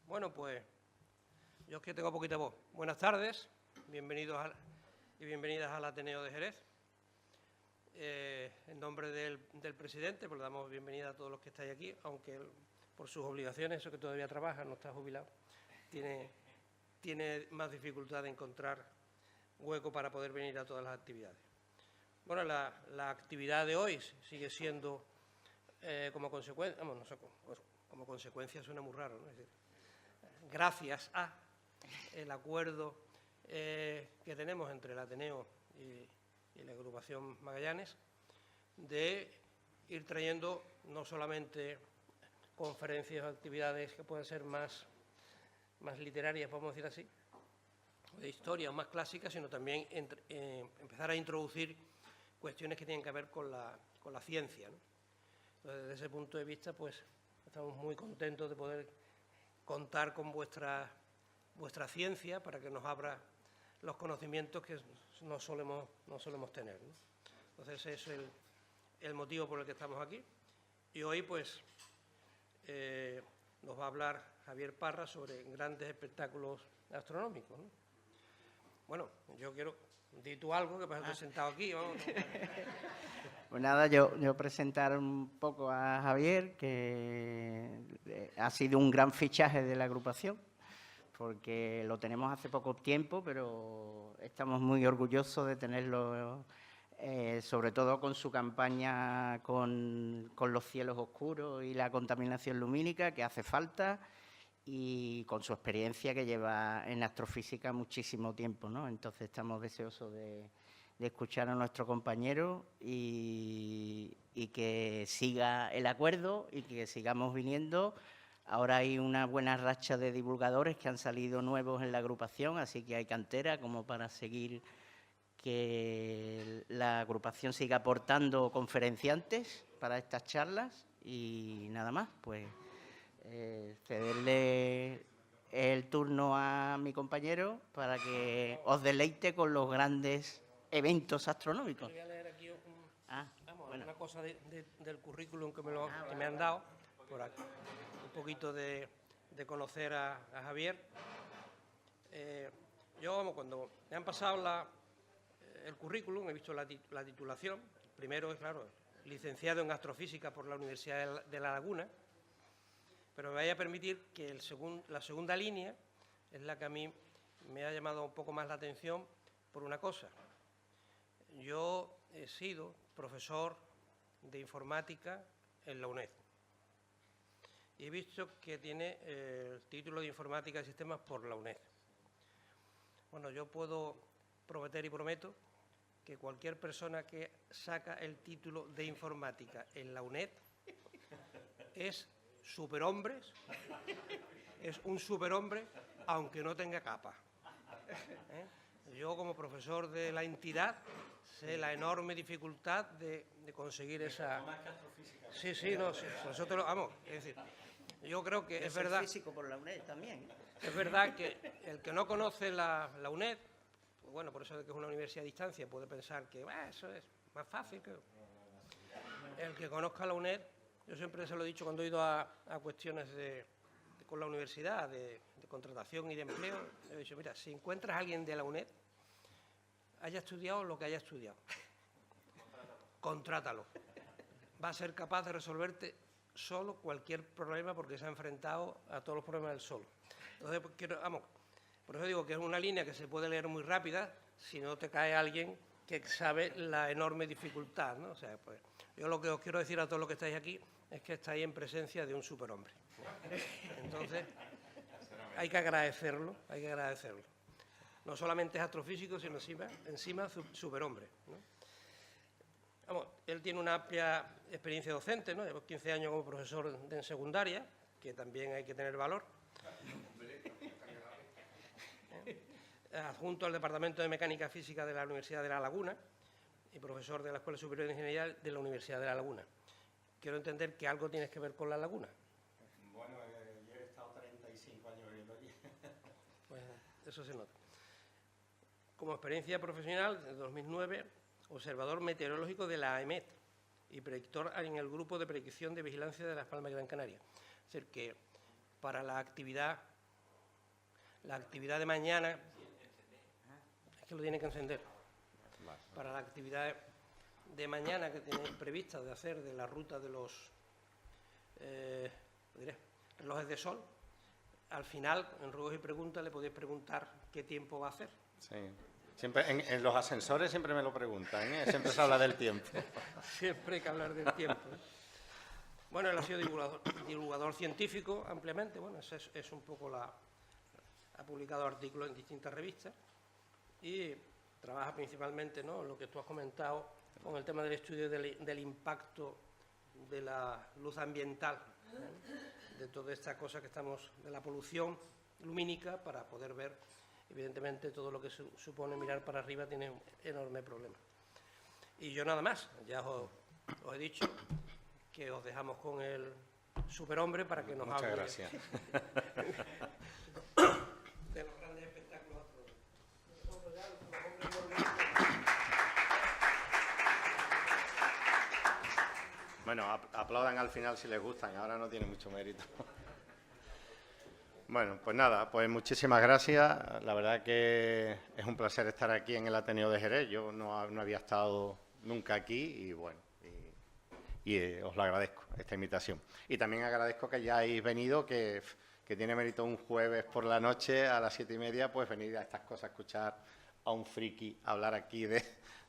Bueno, pues yo es que tengo poquita voz. Buenas tardes, bienvenidos y bienvenidas al Ateneo de Jerez. En nombre del presidente, pues le damos bienvenida a todos los que estáis aquí, aunque él, por sus obligaciones, eso que todavía trabaja, no está jubilado, tiene más dificultad de encontrar hueco para poder venir a todas las actividades. Bueno, la actividad de hoy sigue siendo como consecuencia, como consecuencia suena muy raro, ¿no? Es decir, gracias a el acuerdo que tenemos entre el Ateneo y la agrupación Magallanes de ir trayendo no solamente conferencias o actividades que puedan ser más literarias, podemos decir así, de historia o más clásicas, sino también empezar a introducir cuestiones que tienen que ver con la ciencia, ¿no? Entonces, desde ese punto de vista, pues estamos muy contentos de poder contar con vuestra ciencia para que nos abra los conocimientos que no solemos tener, ¿no? Entonces, ese es el motivo por el que estamos aquí. Y hoy, pues, nos va a hablar Javier Parra sobre grandes espectáculos astronómicos, ¿no? Bueno, yo quiero... Di tú algo, que pasa sentado aquí, vamos. Pues nada, yo presentar un poco a Javier, que ha sido un gran fichaje de la agrupación, porque lo tenemos hace poco tiempo, pero estamos muy orgullosos de tenerlo, sobre todo con su campaña con los cielos oscuros y la contaminación lumínica, que hace falta, y con su experiencia que lleva en astrofísica muchísimo tiempo, ¿no? Entonces estamos deseosos de escuchar a nuestro compañero y que siga el acuerdo y que sigamos viniendo. Ahora hay una buena racha de divulgadores que han salido nuevos en la agrupación, así que hay cantera como para seguir que la agrupación siga aportando conferenciantes para estas charlas y nada más, pues cederle el turno a mi compañero para que os deleite con los grandes eventos astronómicos. Voy a leer aquí una cosa del currículum que me han dado, por aquí, un poquito de conocer a Javier. Yo, cuando me han pasado el currículum, he visto la titulación. Primero, es claro, licenciado en astrofísica por la Universidad de La Laguna, pero me vaya a permitir que la segunda línea es la que a mí me ha llamado un poco más la atención por una cosa. Yo he sido profesor de informática en la UNED y he visto que tiene el título de Informática y Sistemas por la UNED. Bueno, yo puedo prometer y prometo que cualquier persona que saca el título de Informática en la UNED es un superhombre, aunque no tenga capa. Yo, como profesor de la entidad, sé la enorme dificultad de conseguir esa... Sí, nosotros vamos, es decir, yo creo que es verdad... físico por la UNED también. Es verdad que el que no conoce la UNED, pues bueno, por eso de que es una universidad a distancia, puede pensar que eso es más fácil. El que conozca la UNED, yo siempre se lo he dicho cuando he ido a cuestiones con la universidad, de contratación y de empleo, he dicho, mira, si encuentras a alguien de la UNED, haya estudiado lo que haya estudiado, contrátalo. Va a ser capaz de resolverte solo cualquier problema porque se ha enfrentado a todos los problemas del solo. Entonces, por eso digo que es una línea que se puede leer muy rápida si no te cae alguien que sabe la enorme dificultad, ¿no? O sea, pues yo lo que os quiero decir a todos los que estáis aquí es que estáis en presencia de un superhombre. Entonces, hay que agradecerlo. No solamente es astrofísico, sino encima superhombre, ¿no? Vamos, él tiene una amplia experiencia docente, ¿no? Llevo 15 años como profesor en secundaria, que también hay que tener valor. Adjunto al Departamento de Mecánica Física de la Universidad de La Laguna y profesor de la Escuela Superior de Ingeniería de la Universidad de La Laguna. Quiero entender que algo tienes que ver con La Laguna. Bueno, yo he estado 35 años viviendo allí. Pues eso se nota. Como experiencia profesional, en 2009, observador meteorológico de la AEMET y predictor en el Grupo de Predicción de Vigilancia de Las Palmas de Gran Canaria. Es decir, que para la actividad la actividad de mañana, es que lo tienen que encender, para la actividad de mañana que tienen prevista de hacer de la ruta de los relojes de sol, al final, en ruegos y preguntas, le podéis preguntar qué tiempo va a hacer. Sí. Siempre, en los ascensores siempre me lo preguntan, ¿eh? Siempre se habla del tiempo. Siempre hay que hablar del tiempo, ¿eh? Bueno, él ha sido divulgador científico ampliamente, bueno, es un poco ha publicado artículos en distintas revistas y trabaja principalmente, ¿no?, lo que tú has comentado con el tema del estudio del impacto de la luz ambiental, ¿eh?, de toda esta cosa que estamos, de la polución lumínica, para poder ver, evidentemente, todo lo que supone mirar para arriba tiene un enorme problema. Y yo nada más, ya os he dicho que os dejamos con el superhombre para que nos hable. Muchas gracias. De los grandes espectáculos astronómicos. Bueno, aplaudan al final si les gustan, ahora no tiene mucho mérito. Bueno, pues nada, pues muchísimas gracias. La verdad que es un placer estar aquí en el Ateneo de Jerez. Yo no había estado nunca aquí y bueno, os lo agradezco, esta invitación. Y también agradezco que hayáis venido, que tiene mérito un jueves por la noche a las 7:30, pues venir a estas cosas, escuchar a un friki hablar aquí de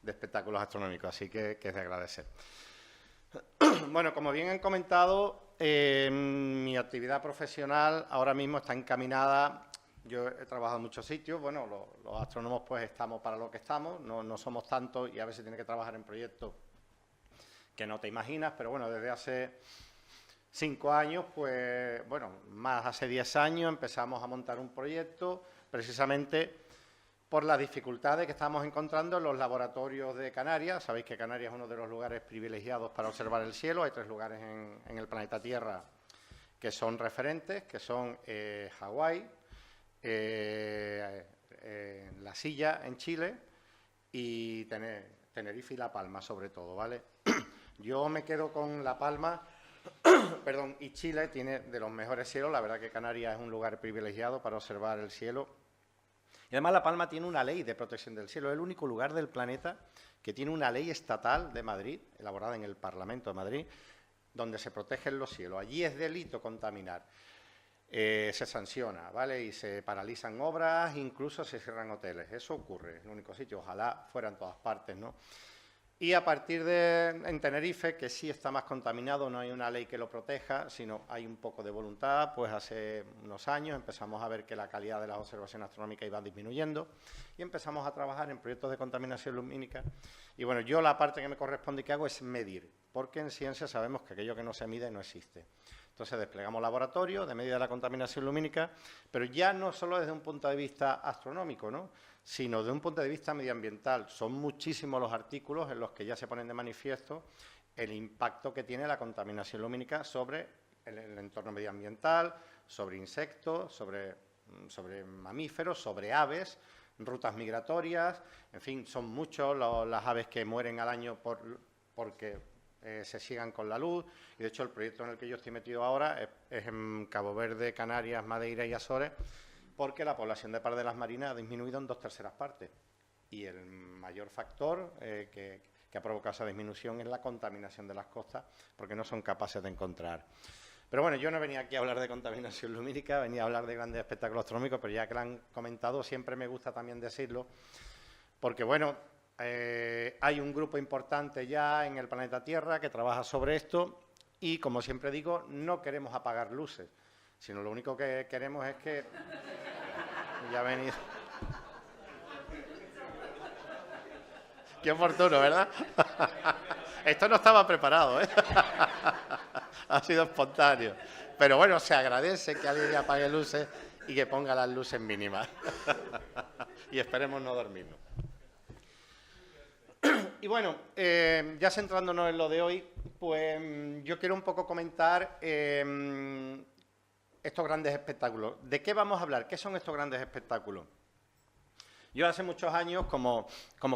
espectáculos astronómicos, así que es de agradecer. Bueno, como bien han comentado, mi actividad profesional ahora mismo está encaminada. Yo he trabajado en muchos sitios, bueno, los astrónomos pues estamos para lo que estamos, no somos tantos y a veces tienes que trabajar en proyectos que no te imaginas, pero bueno, desde hace 5 años, pues bueno, más hace 10 años empezamos a montar un proyecto precisamente por las dificultades que estamos encontrando en los laboratorios de Canarias. Sabéis que Canarias es uno de los lugares privilegiados para observar el cielo. Hay 3 lugares en el planeta Tierra que son referentes, que son Hawái, La Silla en Chile y Tenerife y La Palma, sobre todo, ¿vale? Yo me quedo con La Palma, perdón, y Chile tiene de los mejores cielos. La verdad que Canarias es un lugar privilegiado para observar el cielo. Y además La Palma tiene una ley de protección del cielo. Es el único lugar del planeta que tiene una ley estatal de Madrid, elaborada en el Parlamento de Madrid, donde se protegen los cielos. Allí es delito contaminar. Se sanciona, ¿vale? Y se paralizan obras, incluso se cierran hoteles. Eso ocurre, es el único sitio. Ojalá fuera en todas partes, ¿no? Y a partir en Tenerife, que sí está más contaminado, no hay una ley que lo proteja, sino hay un poco de voluntad, pues hace unos años empezamos a ver que la calidad de las observaciones astronómicas iba disminuyendo y empezamos a trabajar en proyectos de contaminación lumínica. Y bueno, yo la parte que me corresponde y que hago es medir, porque en ciencia sabemos que aquello que no se mide no existe. Entonces desplegamos laboratorios de medida de la contaminación lumínica, pero ya no solo desde un punto de vista astronómico, ¿no?, sino de un punto de vista medioambiental. Son muchísimos los artículos en los que ya se ponen de manifiesto el impacto que tiene la contaminación lumínica sobre el entorno medioambiental, sobre insectos, sobre mamíferos, sobre aves, rutas migratorias. En fin, son muchos las aves que mueren al año porque se sigan con la luz. Y de hecho el proyecto en el que yo estoy metido ahora es en Cabo Verde, Canarias, Madeira y Azores, porque la población de pardelas marinas ha disminuido en 2/3 partes. Y el mayor factor que ha provocado esa disminución es la contaminación de las costas, porque no son capaces de encontrar. Pero bueno, yo no venía aquí a hablar de contaminación lumínica, venía a hablar de grandes espectáculos astronómicos, pero ya que lo han comentado, siempre me gusta también decirlo, porque bueno, hay un grupo importante ya en el planeta Tierra que trabaja sobre esto y, como siempre digo, no queremos apagar luces, sino lo único que queremos es que... Ya ha venido. Qué oportuno, ¿verdad? Esto no estaba preparado, ¿eh? Ha sido espontáneo. Pero bueno, se agradece que alguien apague luces y que ponga las luces mínimas. Y esperemos no dormirnos. Y bueno, ya centrándonos en lo de hoy, pues yo quiero un poco comentar estos grandes espectáculos. ¿De qué vamos a hablar? ¿Qué son estos grandes espectáculos? Yo hace muchos años, como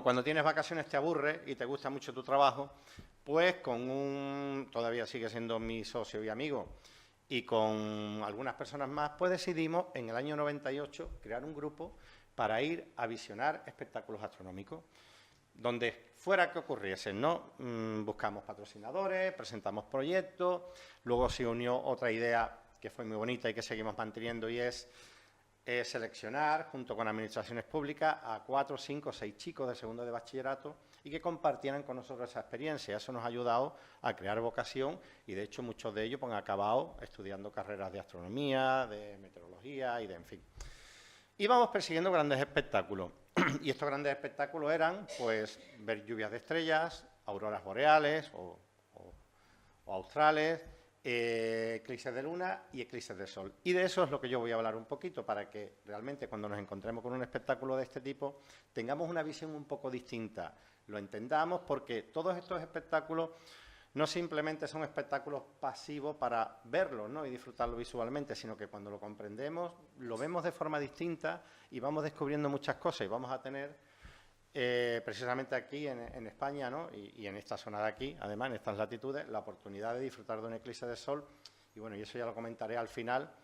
cuando tienes vacaciones te aburre y te gusta mucho tu trabajo, pues todavía sigue siendo mi socio y amigo, y con algunas personas más, pues decidimos en el año 98 crear un grupo para ir a visionar espectáculos astronómicos, donde fuera que ocurriesen, ¿no? Buscamos patrocinadores, presentamos proyectos, luego se unió otra idea que fue muy bonita y que seguimos manteniendo, y es seleccionar, junto con administraciones públicas, a 4, 5, 6 chicos de segundo de bachillerato y que compartieran con nosotros esa experiencia. Eso nos ha ayudado a crear vocación y, de hecho, muchos de ellos pues, han acabado estudiando carreras de astronomía, de meteorología y de, en fin. Íbamos persiguiendo grandes espectáculos y estos grandes espectáculos eran, pues, ver lluvias de estrellas, auroras boreales o australes, eclipses de luna y eclipses de sol. Y de eso es lo que yo voy a hablar un poquito, para que realmente cuando nos encontremos con un espectáculo de este tipo tengamos una visión un poco distinta, lo entendamos, porque todos estos espectáculos no simplemente son espectáculos pasivos para verlos, ¿no? y disfrutarlo visualmente, sino que cuando lo comprendemos lo vemos de forma distinta y vamos descubriendo muchas cosas, y vamos a tener precisamente aquí en España, ¿no? y en esta zona de aquí, además en estas latitudes, la oportunidad de disfrutar de un eclipse de sol. Y bueno, y eso ya lo comentaré al final.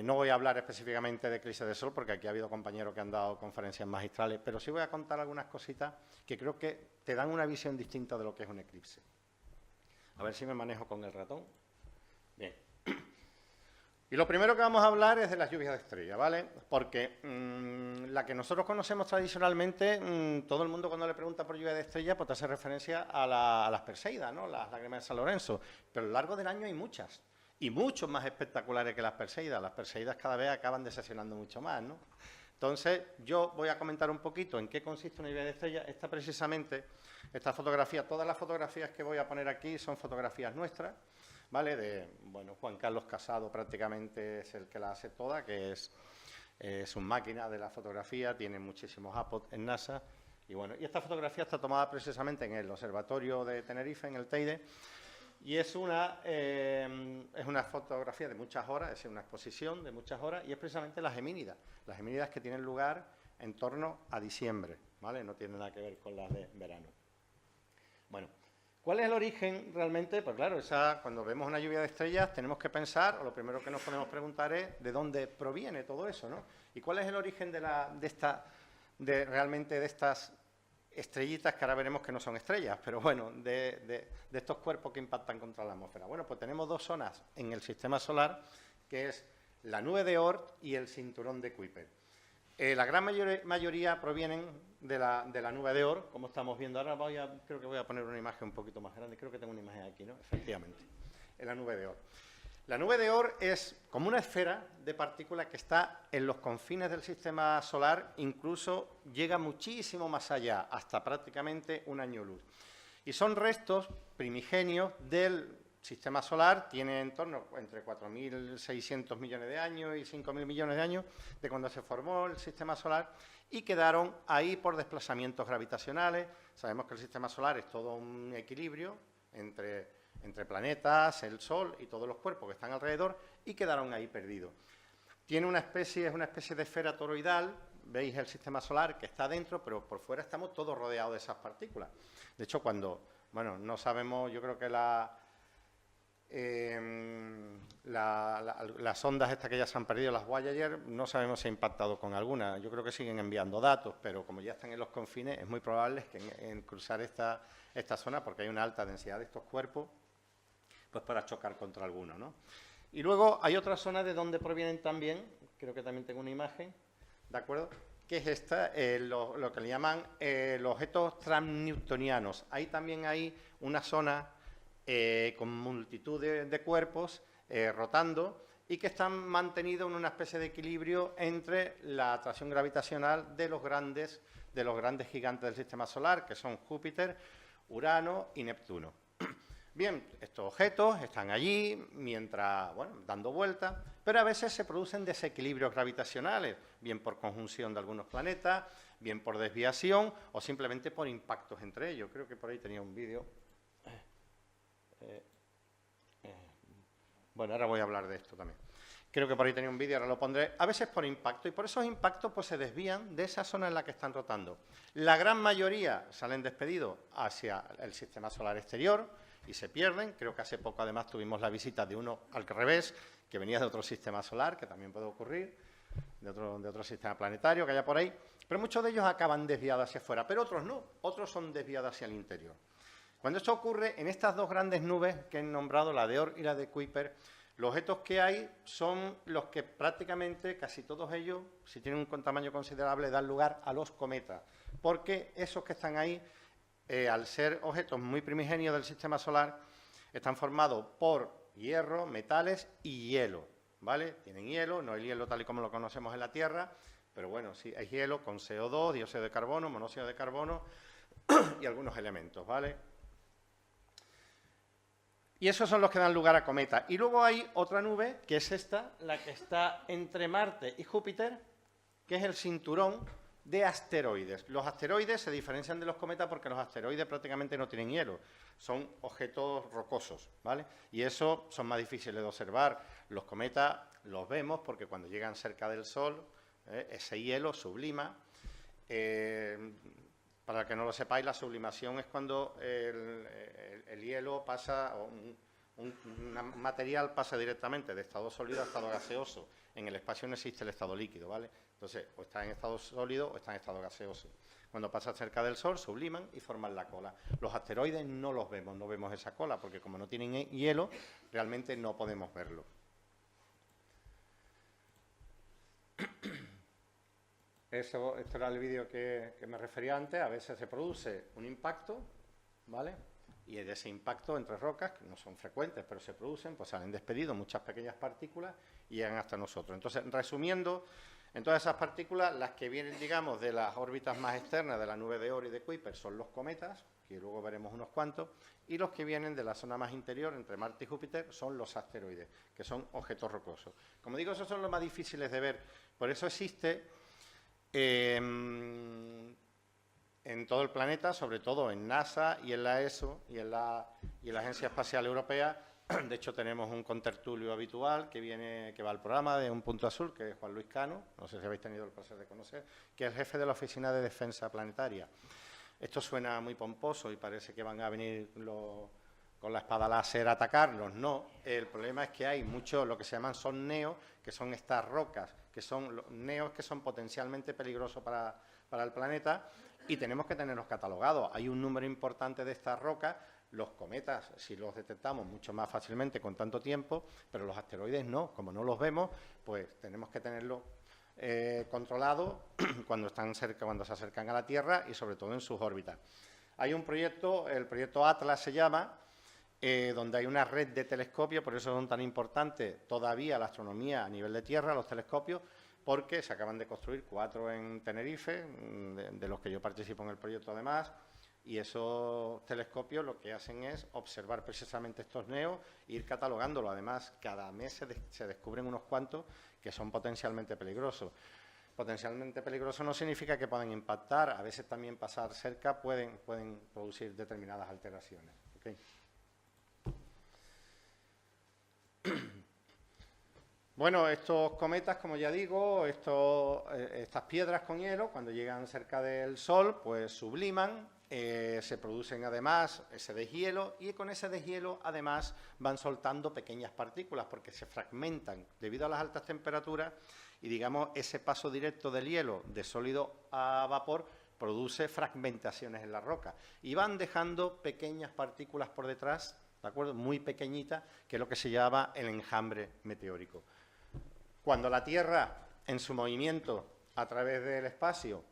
No voy a hablar específicamente de eclipse de sol porque aquí ha habido compañeros que han dado conferencias magistrales, pero sí voy a contar algunas cositas que creo que te dan una visión distinta de lo que es un eclipse. A ver si me manejo con el ratón. Bien. Y lo primero que vamos a hablar es de las lluvias de estrellas, ¿vale? Porque la que nosotros conocemos tradicionalmente, todo el mundo cuando le pregunta por lluvia de estrellas, pues te hace referencia a las Perseidas, ¿no? Las lágrimas de San Lorenzo. Pero a lo largo del año hay muchas, y mucho más espectaculares que las Perseidas. Las Perseidas cada vez acaban decepcionando mucho más, ¿no? Entonces, yo voy a comentar un poquito en qué consiste una lluvia de estrellas. Esta fotografía, todas las fotografías que voy a poner aquí son fotografías nuestras, ¿vale? Bueno, Juan Carlos Casado prácticamente es el que la hace toda, que es un máquina de la fotografía, tiene muchísimos APOD en NASA. Y bueno, y esta fotografía está tomada precisamente en el Observatorio de Tenerife, en el Teide, y es una fotografía de muchas horas, es una exposición de muchas horas, y es precisamente las Gemínidas que tienen lugar en torno a diciembre, ¿vale? No tiene nada que ver con las de verano. Bueno, ¿cuál es el origen realmente? Pues claro, cuando vemos una lluvia de estrellas tenemos que pensar, o lo primero que nos podemos preguntar es de dónde proviene todo eso, ¿no? ¿Y cuál es el origen realmente de estas estrellitas, que ahora veremos que no son estrellas, pero bueno, de estos cuerpos que impactan contra la atmósfera? Bueno, pues tenemos dos zonas en el sistema solar, que es la nube de Oort y el cinturón de Kuiper. La gran mayoría provienen de la nube de Oort, como estamos viendo ahora. Creo que voy a poner una imagen un poquito más grande, creo que tengo una imagen aquí, ¿no? Efectivamente, en la nube de Oort. La nube de Oort es como una esfera de partículas que está en los confines del sistema solar, incluso llega muchísimo más allá, hasta prácticamente un año luz. Y son restos primigenios del sistema solar, tiene en torno entre 4.600 millones de años y 5.000 millones de años de cuando se formó el sistema solar, y quedaron ahí por desplazamientos gravitacionales. Sabemos que el sistema solar es todo un equilibrio entre planetas, el Sol y todos los cuerpos que están alrededor, y quedaron ahí perdidos. Es una especie de esfera toroidal. Veis el sistema solar que está dentro, pero por fuera estamos todos rodeados de esas partículas. De hecho, no sabemos, yo creo que las ondas estas que ya se han perdido, las Voyager, no sabemos si ha impactado con alguna. Yo creo que siguen enviando datos, pero como ya están en los confines, es muy probable que en cruzar esta zona, porque hay una alta densidad de estos cuerpos, pues para chocar contra alguno, ¿no? Y luego hay otra zona de donde provienen también, creo que también tengo una imagen, ¿de acuerdo? Que es esta, lo que le llaman los objetos transnewtonianos. Ahí también hay una zona con multitud de cuerpos rotando, y que están mantenidos en una especie de equilibrio entre la atracción gravitacional de los grandes gigantes del sistema solar, que son Júpiter, Urano y Neptuno. Bien, estos objetos están allí dando vueltas, pero a veces se producen desequilibrios gravitacionales, bien por conjunción de algunos planetas, bien por desviación o simplemente por impactos entre ellos. Creo que por ahí tenía un vídeo. Bueno, ahora voy a hablar de esto también. Creo que por ahí tenía un vídeo, ahora lo pondré. A veces por impacto, y por esos impactos pues se desvían de esa zona en la que están rotando. La gran mayoría salen despedidos hacia el sistema solar exterior, y se pierden. Creo que hace poco además tuvimos la visita de uno al revés, que venía de otro sistema solar, que también puede ocurrir, de otro sistema planetario que haya por ahí, pero muchos de ellos acaban desviados hacia afuera, pero otros no, otros son desviados hacia el interior. Cuando esto ocurre, en estas dos grandes nubes que he nombrado, la de Oort y la de Kuiper, los objetos que hay son los que prácticamente, casi todos ellos, si tienen un tamaño considerable, dan lugar a los cometas, porque esos que están ahí, al ser objetos muy primigenios del sistema solar, están formados por hierro, metales y hielo, ¿vale? Tienen hielo, no el hielo tal y como lo conocemos en la Tierra, pero bueno, sí hay hielo con CO2, dióxido de carbono, monóxido de carbono y algunos elementos, ¿vale? Y esos son los que dan lugar a cometas. Y luego hay otra nube, que es esta, la que está entre Marte y Júpiter, que es el cinturón de asteroides. Los asteroides se diferencian de los cometas porque los asteroides prácticamente no tienen hielo, son objetos rocosos, ¿vale? Y eso son más difíciles de observar. Los cometas los vemos porque cuando llegan cerca del Sol, ese hielo sublima. Para que no lo sepáis, la sublimación es cuando el hielo pasa, un material pasa directamente de estado sólido a estado gaseoso. En el espacio no existe el estado líquido, ¿vale? Entonces, o está en estado sólido o está en estado gaseoso. Cuando pasa cerca del Sol, subliman y forman la cola. Los asteroides no los vemos, no vemos esa cola, porque como no tienen hielo, realmente no podemos verlo. Esto era el vídeo que me refería antes. A veces se produce un impacto, ¿vale? Y de ese impacto entre rocas, que no son frecuentes, pero se producen, pues salen despedidos muchas pequeñas partículas y llegan hasta nosotros. Entonces, resumiendo, en todas esas partículas, las que vienen, digamos, de las órbitas más externas de la nube de Oort y de Kuiper son los cometas, que luego veremos unos cuantos, y los que vienen de la zona más interior, entre Marte y Júpiter, son los asteroides, que son objetos rocosos. Como digo, esos son los más difíciles de ver. Por eso existe en todo el planeta, sobre todo en NASA y en la ESO y en la Agencia Espacial Europea. De hecho, tenemos un contertulio habitual que va al programa de Un Punto Azul, que es Juan Luis Cano, no sé si habéis tenido el placer de conocer, que es el jefe de la Oficina de Defensa Planetaria. Esto suena muy pomposo y parece que van a venir con la espada láser a atacarlos. No, el problema es que hay muchos, lo que se llaman son neos, que son estas rocas, que son neos que son potencialmente peligrosos para el planeta, y tenemos que tenerlos catalogados. Hay un número importante de estas rocas. Los cometas sí los detectamos mucho más fácilmente con tanto tiempo, pero los asteroides no. Como no los vemos, pues tenemos que tenerlos controlados cuando están cerca, cuando se acercan a la Tierra y sobre todo en sus órbitas. Hay un proyecto, el proyecto Atlas se llama, donde hay una red de telescopios, por eso son tan importantes todavía la astronomía a nivel de Tierra, los telescopios, porque se acaban de construir 4 en Tenerife, de los que yo participo en el proyecto además, y esos telescopios lo que hacen es observar precisamente estos neos e ir catalogándolo. Además, cada mes se descubren unos cuantos que son potencialmente peligrosos. Potencialmente peligroso no significa que puedan impactar, a veces también pasar cerca pueden producir determinadas alteraciones. ¿Okay? Bueno, estos cometas, como ya digo, estas piedras con hielo, cuando llegan cerca del Sol, pues subliman, se producen además ese deshielo, y con ese deshielo además van soltando pequeñas partículas porque se fragmentan debido a las altas temperaturas, y digamos ese paso directo del hielo de sólido a vapor produce fragmentaciones en la roca y van dejando pequeñas partículas por detrás, ¿de acuerdo? Muy pequeñitas, que es lo que se llama el enjambre meteórico. Cuando la Tierra, en su movimiento a través del espacio,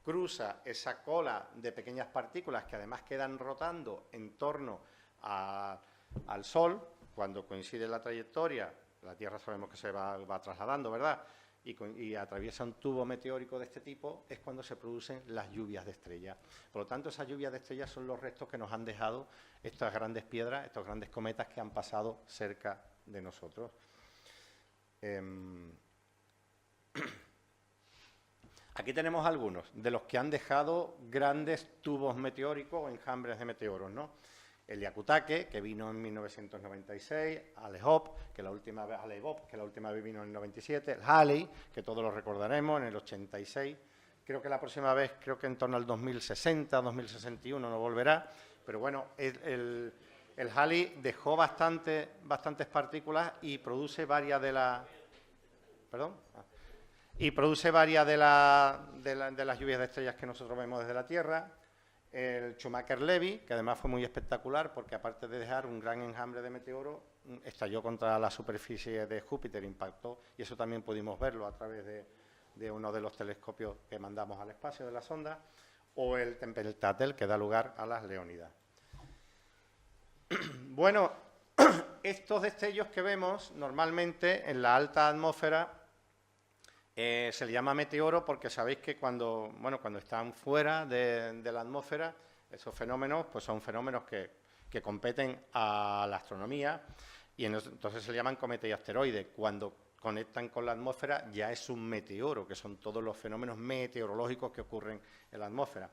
cruza esa cola de pequeñas partículas que además quedan rotando en torno al Sol, cuando coincide la trayectoria, la Tierra sabemos que se va trasladando, ¿verdad?, y atraviesa un tubo meteórico de este tipo, es cuando se producen las lluvias de estrellas. Por lo tanto, esas lluvias de estrellas son los restos que nos han dejado estas grandes piedras, estos grandes cometas que han pasado cerca de nosotros. Aquí tenemos algunos de los que han dejado grandes tubos meteóricos o enjambres de meteoros, ¿no? El Hyakutake, que vino en 1996, Alevop, que la última vez vino en el 97, el Halley, que todos lo recordaremos, en el 86, creo que la próxima vez, creo que en torno al 2060, 2061 no volverá, pero bueno, el Halley dejó bastantes partículas y produce varias de las... ¿Perdón? Y produce varias de las lluvias de estrellas que nosotros vemos desde la Tierra. El Schumacher-Levy, que además fue muy espectacular porque aparte de dejar un gran enjambre de meteoros, estalló contra la superficie de Júpiter, impactó, y eso también pudimos verlo a través de uno de los telescopios que mandamos al espacio de la sonda, o el Tempel-Tatel, que da lugar a las Leónidas. Bueno, estos destellos que vemos normalmente en la alta atmósfera se le llama meteoro porque sabéis que cuando están fuera de la atmósfera, esos fenómenos pues son fenómenos que competen a la astronomía y entonces se le llaman cometa y asteroide. Cuando conectan con la atmósfera ya es un meteoro, que son todos los fenómenos meteorológicos que ocurren en la atmósfera.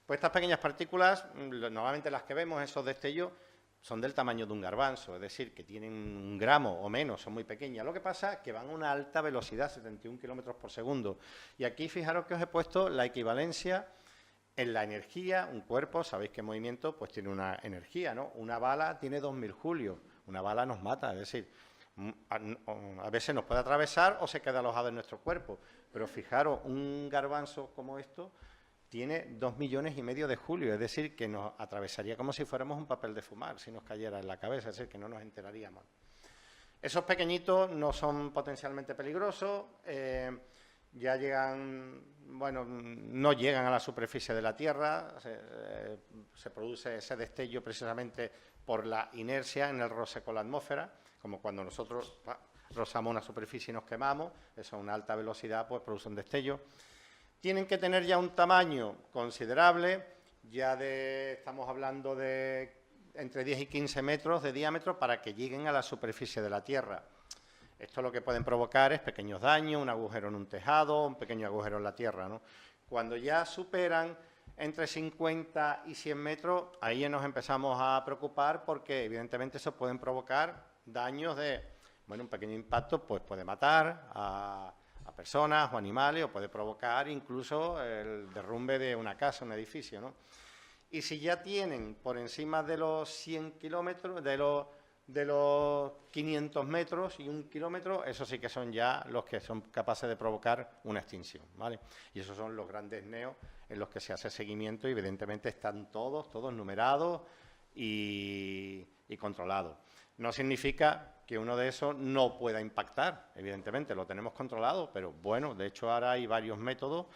Pues estas pequeñas partículas, normalmente las que vemos, esos destellos, son del tamaño de un garbanzo, es decir, que tienen 1 gramo o menos, son muy pequeñas. Lo que pasa es que van a una alta velocidad, 71 kilómetros por segundo. Y aquí fijaros que os he puesto la equivalencia en la energía. Un cuerpo, sabéis que en movimiento pues tiene una energía, ¿no? Una bala tiene 2000 julios, una bala nos mata, es decir, a veces nos puede atravesar o se queda alojado en nuestro cuerpo. Pero fijaros, un garbanzo como esto tiene 2,5 millones de julios, es decir, que nos atravesaría como si fuéramos un papel de fumar, si nos cayera en la cabeza, es decir, que no nos enteraríamos. Esos pequeñitos no son potencialmente peligrosos, ya llegan, bueno, no llegan a la superficie de la Tierra, se produce ese destello precisamente por la inercia en el roce con la atmósfera, como cuando nosotros rozamos una superficie y nos quemamos, eso a una alta velocidad pues produce un destello. Tienen que tener ya un tamaño considerable, estamos hablando de entre 10 y 15 metros de diámetro para que lleguen a la superficie de la Tierra. Esto lo que pueden provocar es pequeños daños, un agujero en un tejado, un pequeño agujero en la Tierra, ¿no? Cuando ya superan entre 50 y 100 metros, ahí nos empezamos a preocupar porque evidentemente eso pueden provocar daños un pequeño impacto pues puede matar a personas o animales o puede provocar incluso el derrumbe de una casa, un edificio, ¿no? Y si ya tienen por encima de los 100 kilómetros, de los 500 metros y 1 kilómetro, esos sí que son ya los que son capaces de provocar una extinción, ¿vale? Y esos son los grandes neos en los que se hace seguimiento y evidentemente están todos numerados y controlados. No significa que uno de esos no pueda impactar, evidentemente, lo tenemos controlado, pero bueno, de hecho ahora hay varios métodos,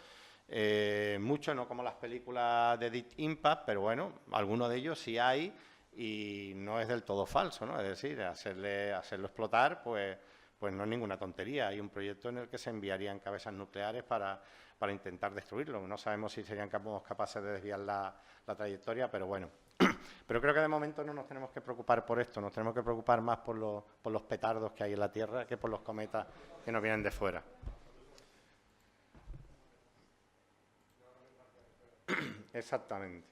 muchos no como las películas de Deep Impact, pero bueno, algunos de ellos sí hay y no es del todo falso, ¿no? Es decir, hacerlo explotar, pues no es ninguna tontería. Hay un proyecto en el que se enviarían cabezas nucleares para intentar destruirlo. No sabemos si serían capaces de desviar la trayectoria, pero bueno. Pero creo que de momento no nos tenemos que preocupar por esto, nos tenemos que preocupar más por los petardos que hay en la Tierra que por los cometas que nos vienen de fuera. Exactamente.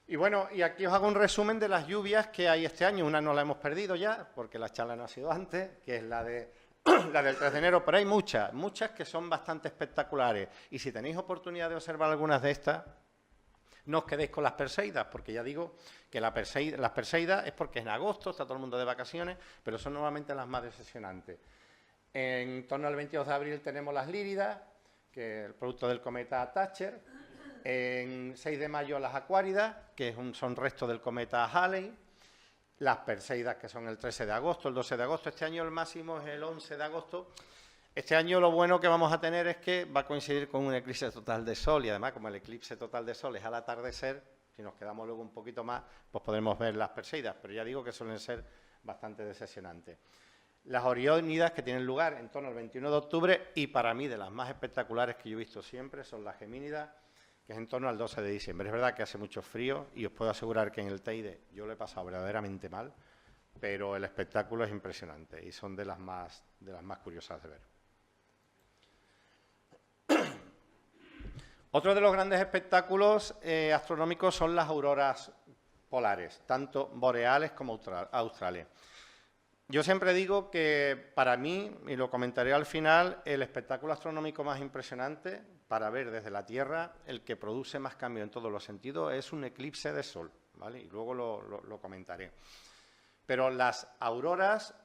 Y bueno, y aquí os hago un resumen de las lluvias que hay este año. Una no la hemos perdido ya, porque la charla no ha sido antes, que es la del 3 de enero, pero hay muchas que son bastante espectaculares. Y si tenéis oportunidad de observar algunas de estas, no os quedéis con las Perseidas, porque ya digo que las Perseidas es porque en agosto está todo el mundo de vacaciones, pero son normalmente las más decepcionantes. En torno al 22 de abril tenemos las Líridas, que es el producto del cometa Thatcher. En 6 de mayo las Aquáridas, que son restos del cometa Halley. Las Perseidas, que son el 13 de agosto, el 12 de agosto. Este año el máximo es el 11 de agosto. Este año lo bueno que vamos a tener es que va a coincidir con un eclipse total de sol y además como el eclipse total de sol es al atardecer, si nos quedamos luego un poquito más, pues podremos ver las Perseidas, pero ya digo que suelen ser bastante decepcionantes. Las Oriónidas, que tienen lugar en torno al 21 de octubre y para mí de las más espectaculares que yo he visto siempre son las Gemínidas, que es en torno al 12 de diciembre. Es verdad que hace mucho frío y os puedo asegurar que en el Teide yo lo he pasado verdaderamente mal, pero el espectáculo es impresionante y son de las más curiosas de ver. Otro de los grandes espectáculos astronómicos son las auroras polares, tanto boreales como australes. Yo siempre digo que para mí, y lo comentaré al final, el espectáculo astronómico más impresionante para ver desde la Tierra, el que produce más cambio en todos los sentidos, es un eclipse de sol, ¿vale? Y luego lo comentaré. Pero las auroras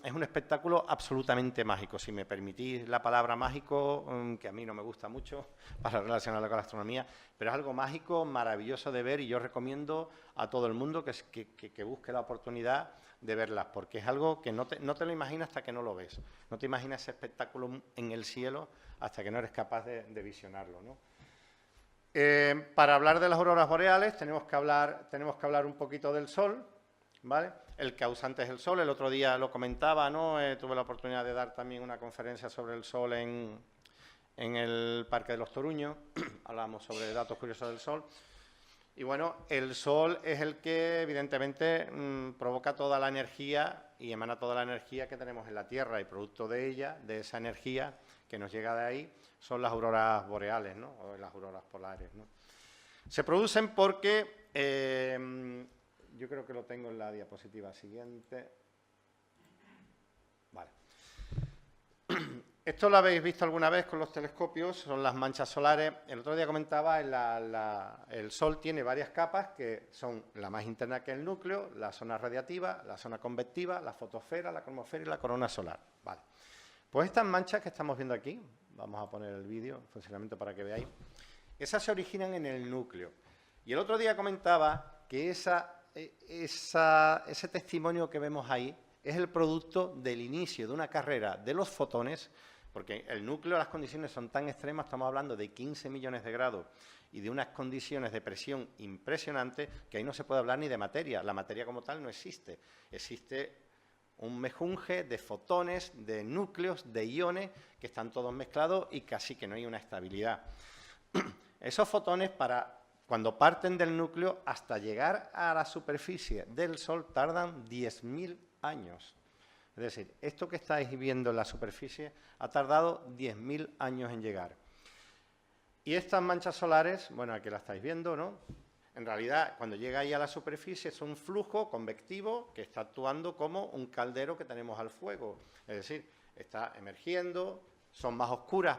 es un espectáculo absolutamente mágico. Si me permitís la palabra mágico, que a mí no me gusta mucho para relacionarlo con la astronomía, pero es algo mágico, maravilloso de ver, y yo recomiendo a todo el mundo que busque la oportunidad de verlas, porque es algo que no te lo imaginas hasta que no lo ves. No te imaginas ese espectáculo en el cielo hasta que no eres capaz de visionarlo, ¿no? Para hablar de las auroras boreales tenemos que hablar un poquito del Sol, ¿vale? El causante es el Sol. El otro día lo comentaba, ¿no? Tuve la oportunidad de dar también una conferencia sobre el Sol en el Parque de los Toruños. Hablamos sobre datos curiosos del Sol. Y bueno, el Sol es el que evidentemente provoca toda la energía y emana toda la energía que tenemos en la Tierra, y producto de ella, de esa energía que nos llega de ahí, son las auroras boreales, ¿no? O las auroras polares, ¿no? Se producen porque, yo creo que lo tengo en la diapositiva siguiente. Vale. Esto lo habéis visto alguna vez con los telescopios, son las manchas solares. El otro día comentaba, el Sol tiene varias capas, que son la más interna, que es el núcleo, la zona radiativa, la zona convectiva, la fotosfera, la cromosfera y la corona solar. Vale. Pues estas manchas que estamos viendo aquí, vamos a poner el vídeo en funcionamiento para que veáis, esas se originan en el núcleo. Y el otro día comentaba que ese testimonio que vemos ahí es el producto del inicio de una carrera de los fotones, porque el núcleo, las condiciones son tan extremas, estamos hablando de 15 millones de grados y de unas condiciones de presión impresionantes, que ahí no se puede hablar ni de materia. La materia como tal no existe. Existe un mejunje de fotones, de núcleos, de iones, que están todos mezclados y casi que no hay una estabilidad. Esos fotones, cuando parten del núcleo hasta llegar a la superficie del Sol, tardan 10.000 años. Es decir, esto que estáis viendo en la superficie ha tardado 10.000 años en llegar. Y estas manchas solares, bueno, aquí la estáis viendo, ¿no? En realidad, cuando llega ahí a la superficie es un flujo convectivo que está actuando como un caldero que tenemos al fuego. Es decir, está emergiendo, son más oscuras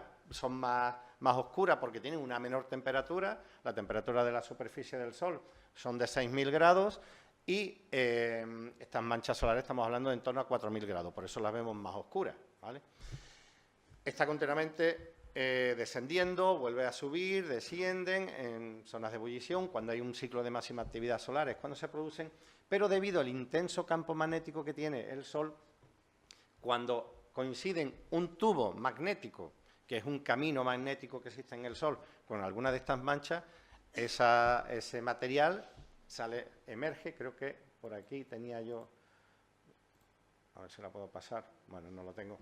porque tienen una menor temperatura. La temperatura de la superficie del Sol son de 6.000 grados y estas manchas solares estamos hablando de en torno a 4.000 grados, por eso las vemos más oscuras, ¿vale? Está continuamente descendiendo, vuelve a subir, descienden en zonas de ebullición. Cuando hay un ciclo de máxima actividad solar es cuando se producen, pero debido al intenso campo magnético que tiene el Sol, cuando coinciden un tubo magnético, que es un camino magnético que existe en el Sol, con alguna de estas manchas, ese material emerge. Creo que por aquí tenía yo, a ver si la puedo pasar, bueno, no lo tengo.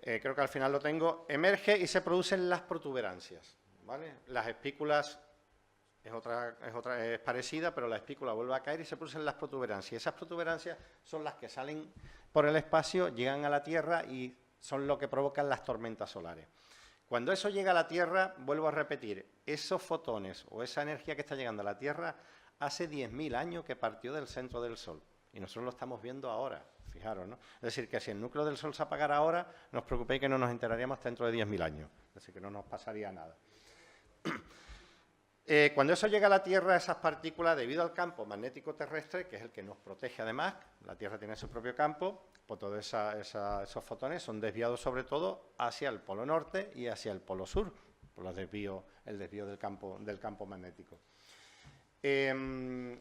Creo que al final lo tengo, emerge y se producen las protuberancias, ¿vale? Las espículas es parecida, pero la espícula vuelve a caer y se producen las protuberancias. Esas protuberancias son las que salen por el espacio, llegan a la Tierra y son lo que provocan las tormentas solares. Cuando eso llega a la Tierra, vuelvo a repetir, esos fotones o esa energía que está llegando a la Tierra hace 10.000 años que partió del centro del Sol y nosotros lo estamos viendo ahora. Fijaros, ¿no? Es decir, que si el núcleo del Sol se apagara ahora, no os preocupéis que no nos enteraríamos hasta dentro de 10.000 años. Es decir, que no nos pasaría nada. Cuando eso llega a la Tierra, esas partículas, debido al campo magnético terrestre, que es el que nos protege además, la Tierra tiene su propio campo, pues todos esos fotones son desviados sobre todo hacia el polo norte y hacia el polo sur, por el desvío del campo magnético.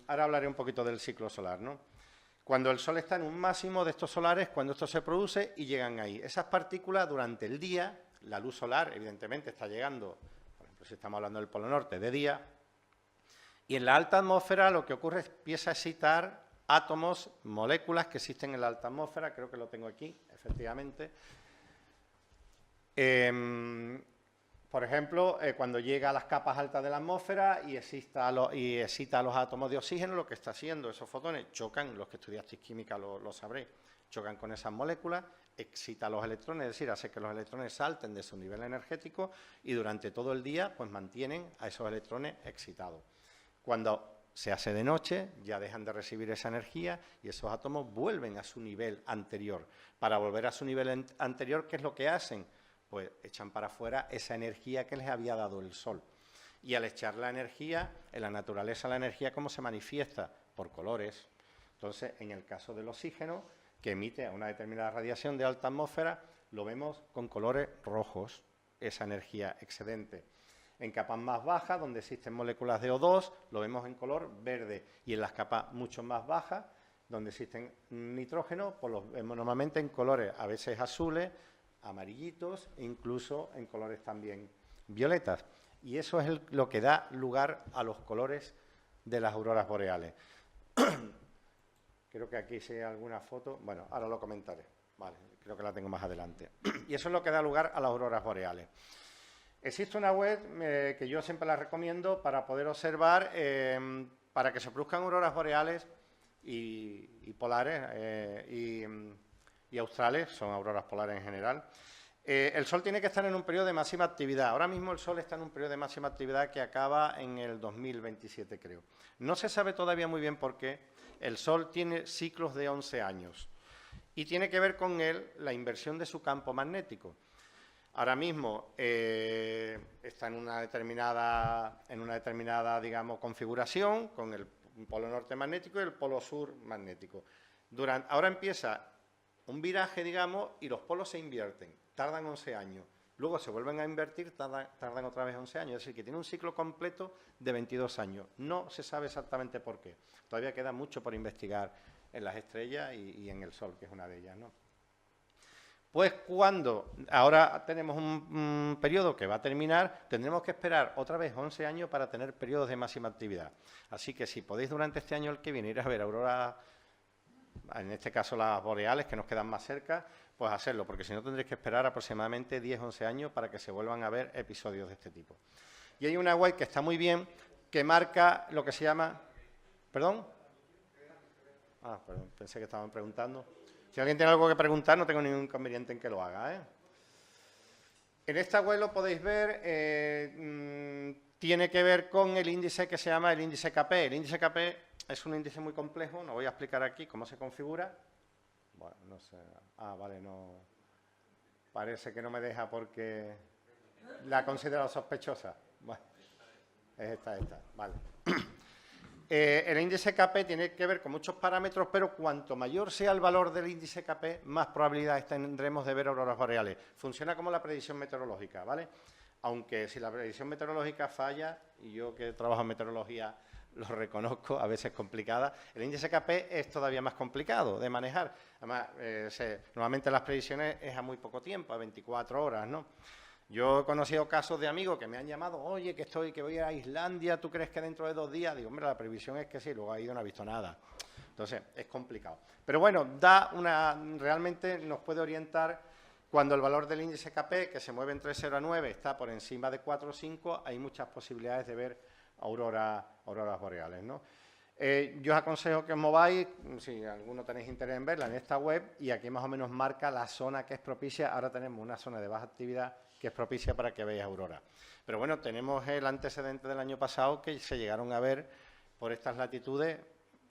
Ahora hablaré un poquito del ciclo solar, ¿no? Cuando el Sol está en un máximo de estos solares, cuando esto se produce y llegan ahí. Esas partículas durante el día, la luz solar evidentemente está llegando, por ejemplo, si estamos hablando del Polo Norte, de día, y en la alta atmósfera lo que ocurre es que empieza a excitar átomos, moléculas que existen en la alta atmósfera, creo que lo tengo aquí, efectivamente. Por ejemplo, cuando llega a las capas altas de la atmósfera y excita a los átomos de oxígeno, lo que está haciendo esos fotones, chocan, los que estudiasteis química lo sabréis, chocan con esas moléculas, excita a los electrones, es decir, hace que los electrones salten de su nivel energético y durante todo el día pues mantienen a esos electrones excitados. Cuando se hace de noche, ya dejan de recibir esa energía y esos átomos vuelven a su nivel anterior. Para volver a su nivel anterior, ¿qué es lo que hacen? Pues echan para afuera esa energía que les había dado el Sol. Y al echar la energía, en la naturaleza la energía, ¿cómo se manifiesta? Por colores, Entonces, en el caso del oxígeno, que emite a una determinada radiación de alta atmósfera, lo vemos con colores rojos, esa energía excedente. En capas más bajas, donde existen moléculas de O2, lo vemos en color verde. Y en las capas mucho más bajas, donde existen nitrógeno, pues los vemos normalmente en colores a veces azules, amarillitos e incluso en colores también violetas. Y eso es lo que da lugar a los colores de las auroras boreales. Creo que aquí si hay alguna foto. Bueno, ahora lo comentaré. Vale, creo que la tengo más adelante. Y eso es lo que da lugar a las auroras boreales. Existe una web que yo siempre la recomiendo para poder observar, para que se produzcan auroras boreales y polares y australes, son auroras polares en general. El Sol tiene que estar en un periodo de máxima actividad. Ahora mismo el Sol está en un periodo de máxima actividad que acaba en el 2027, creo. No se sabe todavía muy bien por qué. El Sol tiene ciclos de 11 años y tiene que ver con él la inversión de su campo magnético. Ahora mismo está en una determinada, digamos, configuración con el polo norte magnético y el polo sur magnético. Ahora empieza un viraje, digamos, y los polos se invierten, tardan 11 años. Luego se vuelven a invertir, tardan otra vez 11 años. Es decir, que tiene un ciclo completo de 22 años. No se sabe exactamente por qué. Todavía queda mucho por investigar en las estrellas y en el Sol, que es una de ellas, ¿no? Pues cuando ahora tenemos un periodo que va a terminar, tendremos que esperar otra vez 11 años para tener periodos de máxima actividad. Así que si podéis durante este año el que viene ir a ver auroras, en este caso las boreales, que nos quedan más cerca, pues hacerlo, porque si no tendréis que esperar aproximadamente 10-11 años para que se vuelvan a ver episodios de este tipo. Y hay una web que está muy bien, que marca lo que se llama... ¿Perdón? Ah, perdón, pensé que estaban preguntando. Si alguien tiene algo que preguntar, no tengo ningún inconveniente en que lo haga, ¿eh? En esta web lo podéis ver, tiene que ver con el índice que se llama el índice KP. El índice KP es un índice muy complejo, no voy a explicar aquí cómo se configura. Bueno, no sé. Ah, vale, no. Parece que no me deja porque la ha considerado sospechosa. Bueno, es esta, vale. El índice KP tiene que ver con muchos parámetros, pero cuanto mayor sea el valor del índice KP, más probabilidades tendremos de ver auroras boreales. Funciona como la predicción meteorológica, ¿vale? Aunque si la predicción meteorológica falla, y yo que trabajo en meteorología lo reconozco, a veces complicada, el índice KP es todavía más complicado de manejar. Además, normalmente las predicciones es a muy poco tiempo, a 24 horas, ¿no? Yo he conocido casos de amigos que me han llamado, oye, que voy a Islandia, ¿tú crees que dentro de 2 días? Digo, hombre, la previsión es que sí, luego ha ido, no ha visto nada. Entonces, es complicado. Pero bueno, realmente nos puede orientar cuando el valor del índice KP, que se mueve entre 0 a 9, está por encima de 4 o 5, hay muchas posibilidades de ver auroras boreales, ¿no? Yo os aconsejo que os mováis, si alguno tenéis interés en verla, en esta web, y aquí más o menos marca la zona que es propicia. Ahora tenemos una zona de baja actividad que es propicia para que veáis auroras. Pero bueno, tenemos el antecedente del año pasado que se llegaron a ver por estas latitudes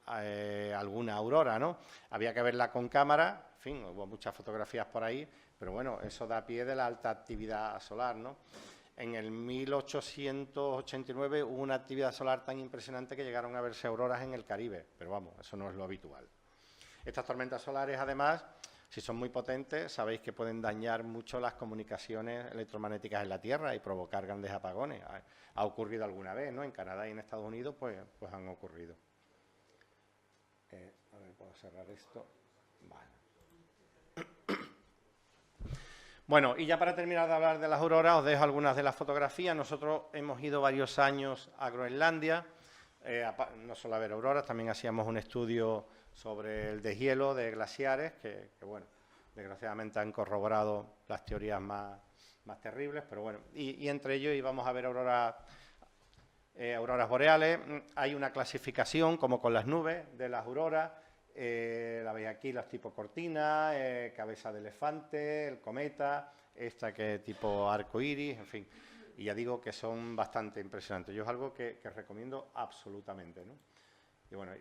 alguna aurora, ¿no? Había que verla con cámara, en fin, hubo muchas fotografías por ahí, pero bueno, eso da pie de la alta actividad solar, ¿no? En el 1889 hubo una actividad solar tan impresionante que llegaron a verse auroras en el Caribe, pero vamos, eso no es lo habitual. Estas tormentas solares, además, si son muy potentes, sabéis que pueden dañar mucho las comunicaciones electromagnéticas en la Tierra y provocar grandes apagones. Ha ocurrido alguna vez, ¿no? En Canadá y en Estados Unidos, pues han ocurrido. A ver, puedo cerrar esto. Vale. Bueno, y ya para terminar de hablar de las auroras, os dejo algunas de las fotografías. Nosotros hemos ido varios años a Groenlandia, no solo a ver auroras, también hacíamos un estudio sobre el deshielo de glaciares, que bueno, desgraciadamente han corroborado las teorías más terribles, pero bueno, y entre ellos íbamos a ver auroras boreales. Hay una clasificación, como con las nubes, de las auroras. La veis aquí, las tipo cortina, cabeza de elefante, el cometa, esta que es tipo arco iris, en fin. Y ya digo que son bastante impresionantes. Yo es algo que recomiendo absolutamente, ¿no? Y bueno,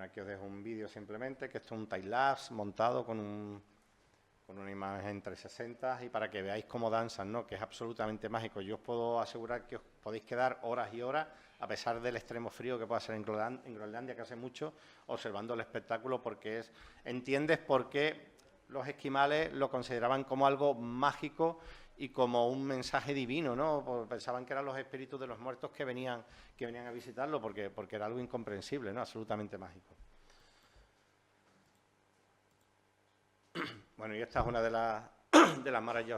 aquí os dejo un vídeo simplemente, que esto es un time-lapse montado con una imagen 360 y para que veáis cómo danzan, ¿no? Que es absolutamente mágico. Yo os puedo asegurar que podéis quedar horas y horas, a pesar del extremo frío que pueda ser en Groenlandia, que hace mucho, observando el espectáculo, porque entiendes por qué los esquimales lo consideraban como algo mágico y como un mensaje divino, ¿no? Porque pensaban que eran los espíritus de los muertos que venían a visitarlo, porque era algo incomprensible, ¿no? Absolutamente mágico. Bueno, y esta es una de las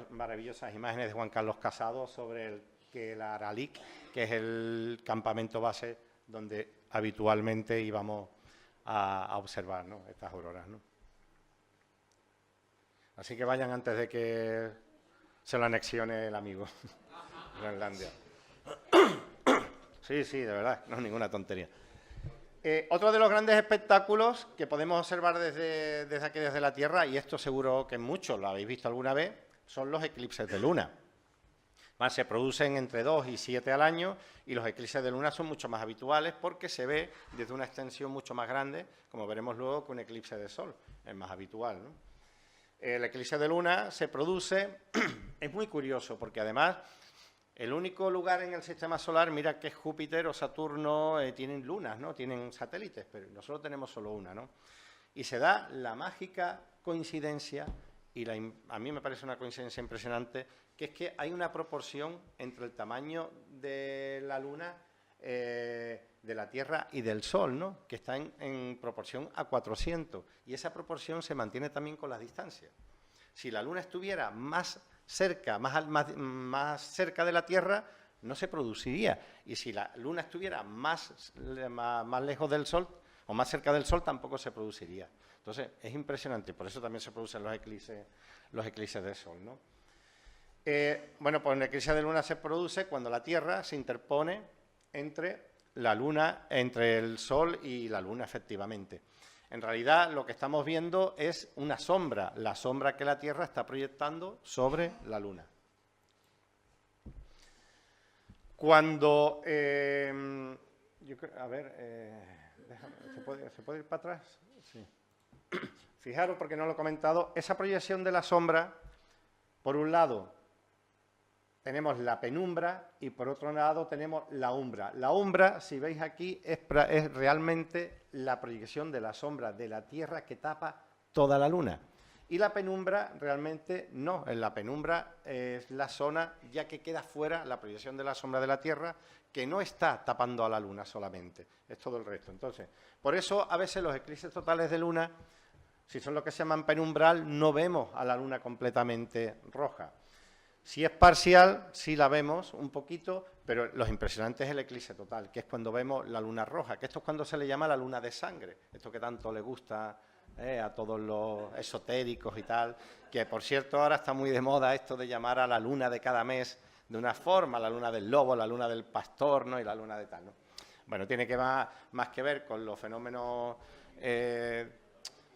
maravillosas imágenes de Juan Carlos Casado sobre el Aralik, que es el campamento base donde habitualmente íbamos a observar, ¿no?, estas auroras, ¿no? Así que vayan antes de que se lo anexione el amigo Groenlandia. Sí, de verdad, no es ninguna tontería. Otro de los grandes espectáculos que podemos observar desde aquí, desde la Tierra, y esto seguro que muchos lo habéis visto alguna vez, son los eclipses de luna. Se producen entre 2 y 7 al año, y los eclipses de luna son mucho más habituales porque se ve desde una extensión mucho más grande, como veremos luego que un eclipse de sol es más habitual, ¿no? El eclipse de luna se produce, es muy curioso, porque además el único lugar en el sistema solar, mira que Júpiter o Saturno tienen lunas, ¿no?, tienen satélites, pero nosotros tenemos solo una, ¿no? Y se da la mágica coincidencia, y a mí me parece una coincidencia impresionante, que es que hay una proporción entre el tamaño de la luna, de la Tierra y del Sol, ¿no?, que está en proporción a 400, y esa proporción se mantiene también con las distancias. Si la luna estuviera más cerca, más cerca de la Tierra, no se produciría, y si la luna estuviera más lejos del Sol, o más cerca del Sol, tampoco se produciría. Entonces, es impresionante, por eso también se producen los eclipses del Sol, ¿no? Bueno, pues un eclipse de luna se produce cuando la Tierra se interpone entre el Sol y la Luna, efectivamente. En realidad, lo que estamos viendo es una sombra, la sombra que la Tierra está proyectando sobre la Luna. Cuando... ¿se puede ir para atrás? Sí. Fijaros, porque no lo he comentado, esa proyección de la sombra, por un lado, tenemos la penumbra y por otro lado tenemos la umbra. La umbra, si veis aquí, es realmente la proyección de la sombra de la Tierra que tapa toda la Luna. Y la penumbra realmente no, en la penumbra es la zona ya que queda fuera la proyección de la sombra de la Tierra, que no está tapando a la Luna solamente, es todo el resto. Entonces, por eso a veces los eclipses totales de Luna, si son lo que se llaman penumbral, no vemos a la Luna completamente roja. Si es parcial, sí la vemos un poquito, pero lo impresionante es el eclipse total, que es cuando vemos la luna roja, que esto es cuando se le llama la luna de sangre, esto que tanto le gusta a todos los esotéricos y tal, que por cierto ahora está muy de moda esto de llamar a la luna de cada mes de una forma, la luna del lobo, la luna del pastor, ¿no?, y la luna de tal, ¿no? Bueno, tiene que más que ver con los fenómenos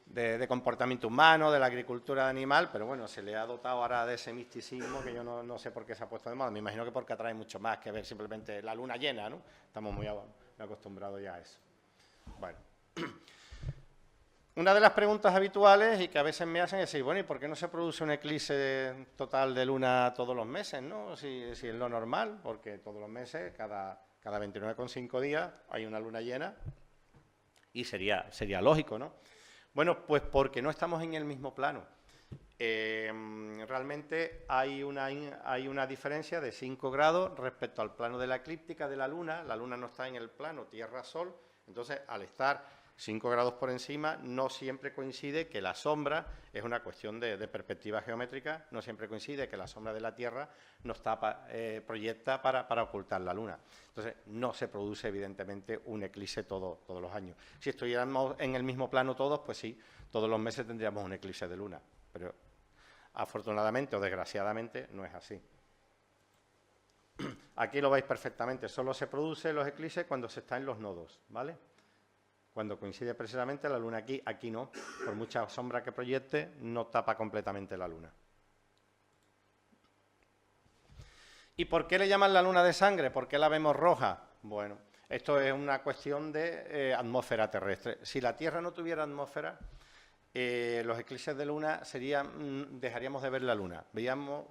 de comportamiento humano, de la agricultura animal, pero bueno, se le ha dotado ahora de ese misticismo que yo no sé por qué se ha puesto de moda. Me imagino que porque atrae mucho más que ver simplemente la luna llena, ¿no? Estamos muy acostumbrados ya a eso. Bueno, una de las preguntas habituales y que a veces me hacen es decir, bueno, ¿y por qué no se produce un eclipse total de luna todos los meses, ¿no? Si es lo normal, porque todos los meses, cada 29,5 días, hay una luna llena y sería lógico, ¿no? Bueno, pues porque no estamos en el mismo plano. Realmente hay una diferencia de 5 grados respecto al plano de la eclíptica de la Luna. La Luna no está en el plano Tierra-Sol, entonces al estar 5 grados por encima no siempre coincide que la sombra, es una cuestión de perspectiva geométrica, no siempre coincide que la sombra de la Tierra nos tapa, proyecta para ocultar la Luna. Entonces no se produce evidentemente un eclipse todos los años. Si estuviéramos en el mismo plano todos, pues sí, todos los meses tendríamos un eclipse de Luna, pero afortunadamente o desgraciadamente no es así. Aquí lo veis perfectamente, solo se producen los eclipses cuando se está en los nodos, ¿vale? Cuando coincide precisamente la Luna aquí no, por mucha sombra que proyecte, no tapa completamente la Luna. ¿Y por qué le llaman la Luna de sangre? ¿Por qué la vemos roja? Bueno, esto es una cuestión de atmósfera terrestre. Si la Tierra no tuviera atmósfera, los eclipses de luna dejaríamos de ver la luna.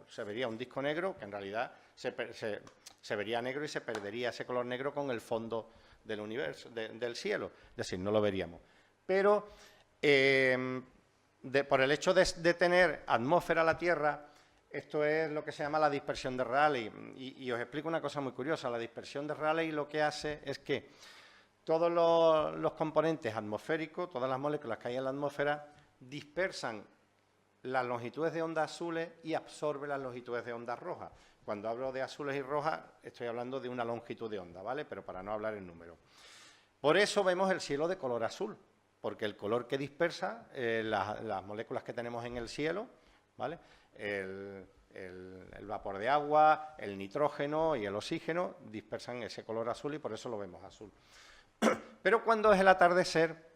Se vería un disco negro que en realidad se vería negro y se perdería ese color negro con el fondo del universo, del cielo. Es decir, no lo veríamos. Pero por el hecho de tener atmósfera la Tierra, esto es lo que se llama la dispersión de Rayleigh. Y os explico una cosa muy curiosa. La dispersión de Rayleigh lo que hace es que todos los componentes atmosféricos, todas las moléculas que hay en la atmósfera, dispersan las longitudes de onda azules y absorben las longitudes de onda rojas. Cuando hablo de azules y rojas, estoy hablando de una longitud de onda, ¿vale? Pero para no hablar en números. Por eso vemos el cielo de color azul, porque el color que dispersa las moléculas que tenemos en el cielo, ¿vale? El vapor de agua, el nitrógeno y el oxígeno dispersan ese color azul y por eso lo vemos azul. Pero cuando es el atardecer,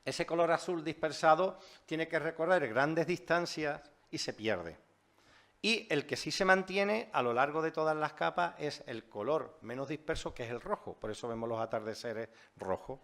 ese color azul dispersado tiene que recorrer grandes distancias y se pierde. Y el que sí se mantiene a lo largo de todas las capas es el color menos disperso, que es el rojo. Por eso vemos los atardeceres rojos.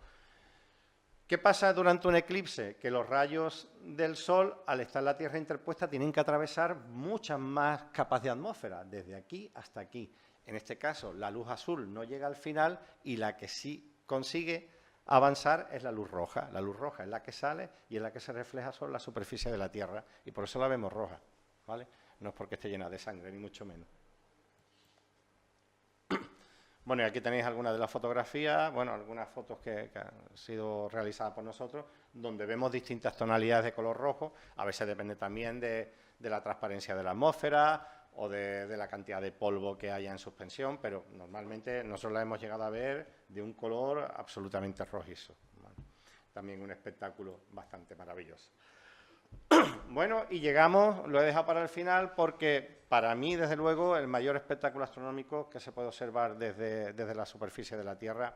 ¿Qué pasa durante un eclipse? Que los rayos del Sol, al estar la Tierra interpuesta, tienen que atravesar muchas más capas de atmósfera, desde aquí hasta aquí. En este caso, la luz azul no llega al final y la que sí consigue avanzar es la luz roja. La luz roja es la que sale y es la que se refleja sobre la superficie de la Tierra y por eso la vemos roja, ¿vale? No es porque esté llena de sangre, ni mucho menos. Bueno, y aquí tenéis algunas de las fotografías, bueno, algunas fotos que han sido realizadas por nosotros, donde vemos distintas tonalidades de color rojo. A veces depende también de la transparencia de la atmósfera o de la cantidad de polvo que haya en suspensión, pero normalmente nosotros la hemos llegado a ver de un color absolutamente rojizo. ¿Vale? También un espectáculo bastante maravilloso. Bueno, y llegamos, lo he dejado para el final porque para mí, desde luego, el mayor espectáculo astronómico que se puede observar desde la superficie de la Tierra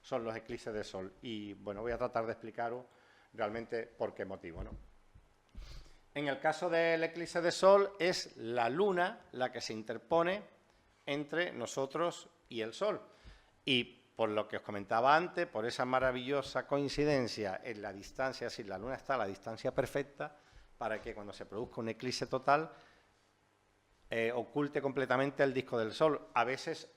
son los eclipses de Sol. Y bueno, voy a tratar de explicaros realmente por qué motivo, ¿no? En el caso del eclipse de Sol es la Luna la que se interpone entre nosotros y el Sol. Y por lo que os comentaba antes, por esa maravillosa coincidencia en la distancia, es decir, la Luna está a la distancia perfecta para que cuando se produzca un eclipse total oculte completamente el disco del Sol. A veces,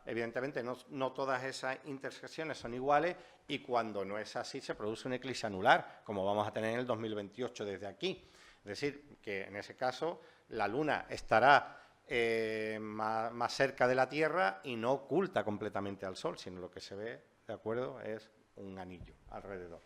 evidentemente, no todas esas intersecciones son iguales y cuando no es así se produce un eclipse anular, como vamos a tener en el 2028 desde aquí. Es decir, que en ese caso la Luna estará más cerca de la Tierra y no oculta completamente al Sol, sino lo que se ve, ¿de acuerdo?, es un anillo alrededor.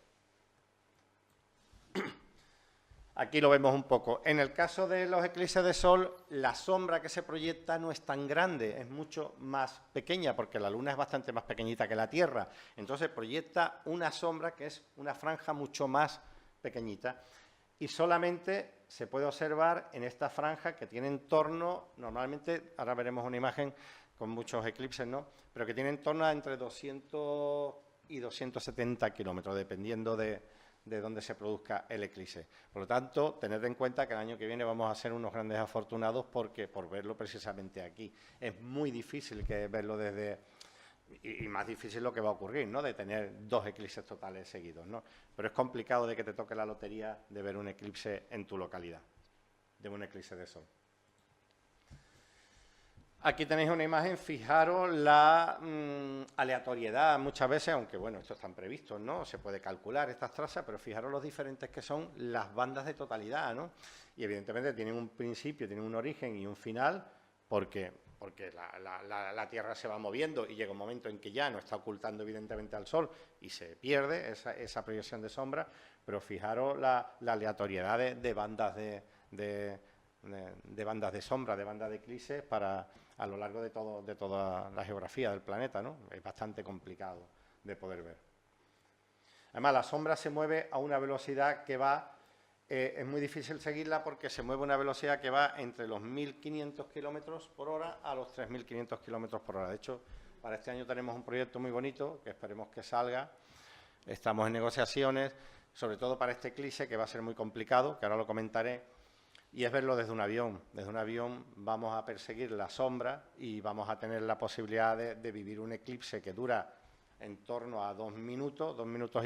Aquí lo vemos un poco. En el caso de los eclipses de Sol, la sombra que se proyecta no es tan grande, es mucho más pequeña, porque la Luna es bastante más pequeñita que la Tierra. Entonces proyecta una sombra que es una franja mucho más pequeñita. Y solamente se puede observar en esta franja que tiene en torno, normalmente, ahora veremos una imagen con muchos eclipses, ¿no?, pero que tiene en torno a entre 200 y 270 kilómetros, dependiendo de donde se produzca el eclipse. Por lo tanto, tened en cuenta que el año que viene vamos a ser unos grandes afortunados por verlo precisamente aquí. Es muy difícil verlo desde... Y más difícil lo que va a ocurrir, ¿no?, de tener 2 eclipses totales seguidos, ¿no? Pero es complicado de que te toque la lotería de ver un eclipse en tu localidad, de un eclipse de Sol. Aquí tenéis una imagen, fijaros la aleatoriedad muchas veces, aunque bueno, estos están previstos, ¿no?, se puede calcular estas trazas, pero fijaros los diferentes que son las bandas de totalidad, ¿no? Y evidentemente tienen un principio, tienen un origen y un final, porque la Tierra se va moviendo y llega un momento en que ya no está ocultando evidentemente al Sol y se pierde esa proyección de sombra, pero fijaros la aleatoriedad de bandas de bandas de sombra, de bandas de eclipses a lo largo de toda la geografía del planeta, ¿no? Es bastante complicado de poder ver. Además, la sombra se mueve a una velocidad que va... es muy difícil seguirla porque se mueve a una velocidad que va entre los 1.500 kilómetros por hora a los 3.500 kilómetros por hora. De hecho, para este año tenemos un proyecto muy bonito que esperemos que salga. Estamos en negociaciones, sobre todo para este eclipse, que va a ser muy complicado, que ahora lo comentaré, y es verlo desde un avión. Desde un avión vamos a perseguir la sombra y vamos a tener la posibilidad de vivir un eclipse que dura en torno a 2 minutos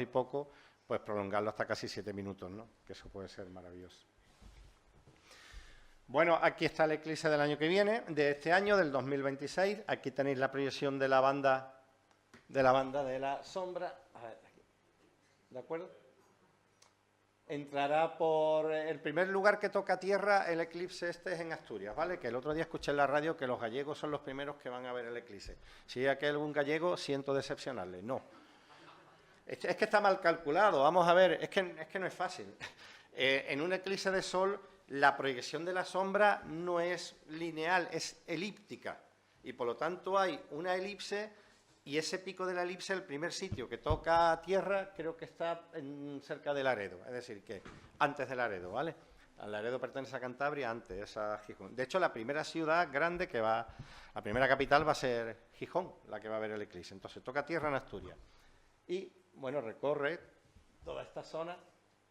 y poco, pues prolongarlo hasta casi 7 minutos, ¿no? Que eso puede ser maravilloso. Bueno, aquí está el eclipse del año que viene, de este año, del 2026. Aquí tenéis la proyección de la banda de la sombra. A ver, aquí. ¿De acuerdo? Entrará por el primer lugar que toca tierra, el eclipse este es en Asturias, ¿vale? Que el otro día escuché en la radio que los gallegos son los primeros que van a ver el eclipse. Si hay algún gallego, siento decepcionarle. No. Es que está mal calculado, vamos a ver, es que no es fácil. En un eclipse de sol, la proyección de la sombra no es lineal, es elíptica. Y por lo tanto hay una elipse y ese pico de la elipse, el primer sitio que toca tierra, creo que está cerca de Laredo, es decir, que antes de Laredo, ¿vale? Laredo pertenece a Cantabria, antes es a Gijón. De hecho, la primera ciudad grande que va, la primera capital va a ser Gijón, la que va a ver el eclipse. Entonces, toca tierra en Asturias. Y, bueno, recorre toda esta zona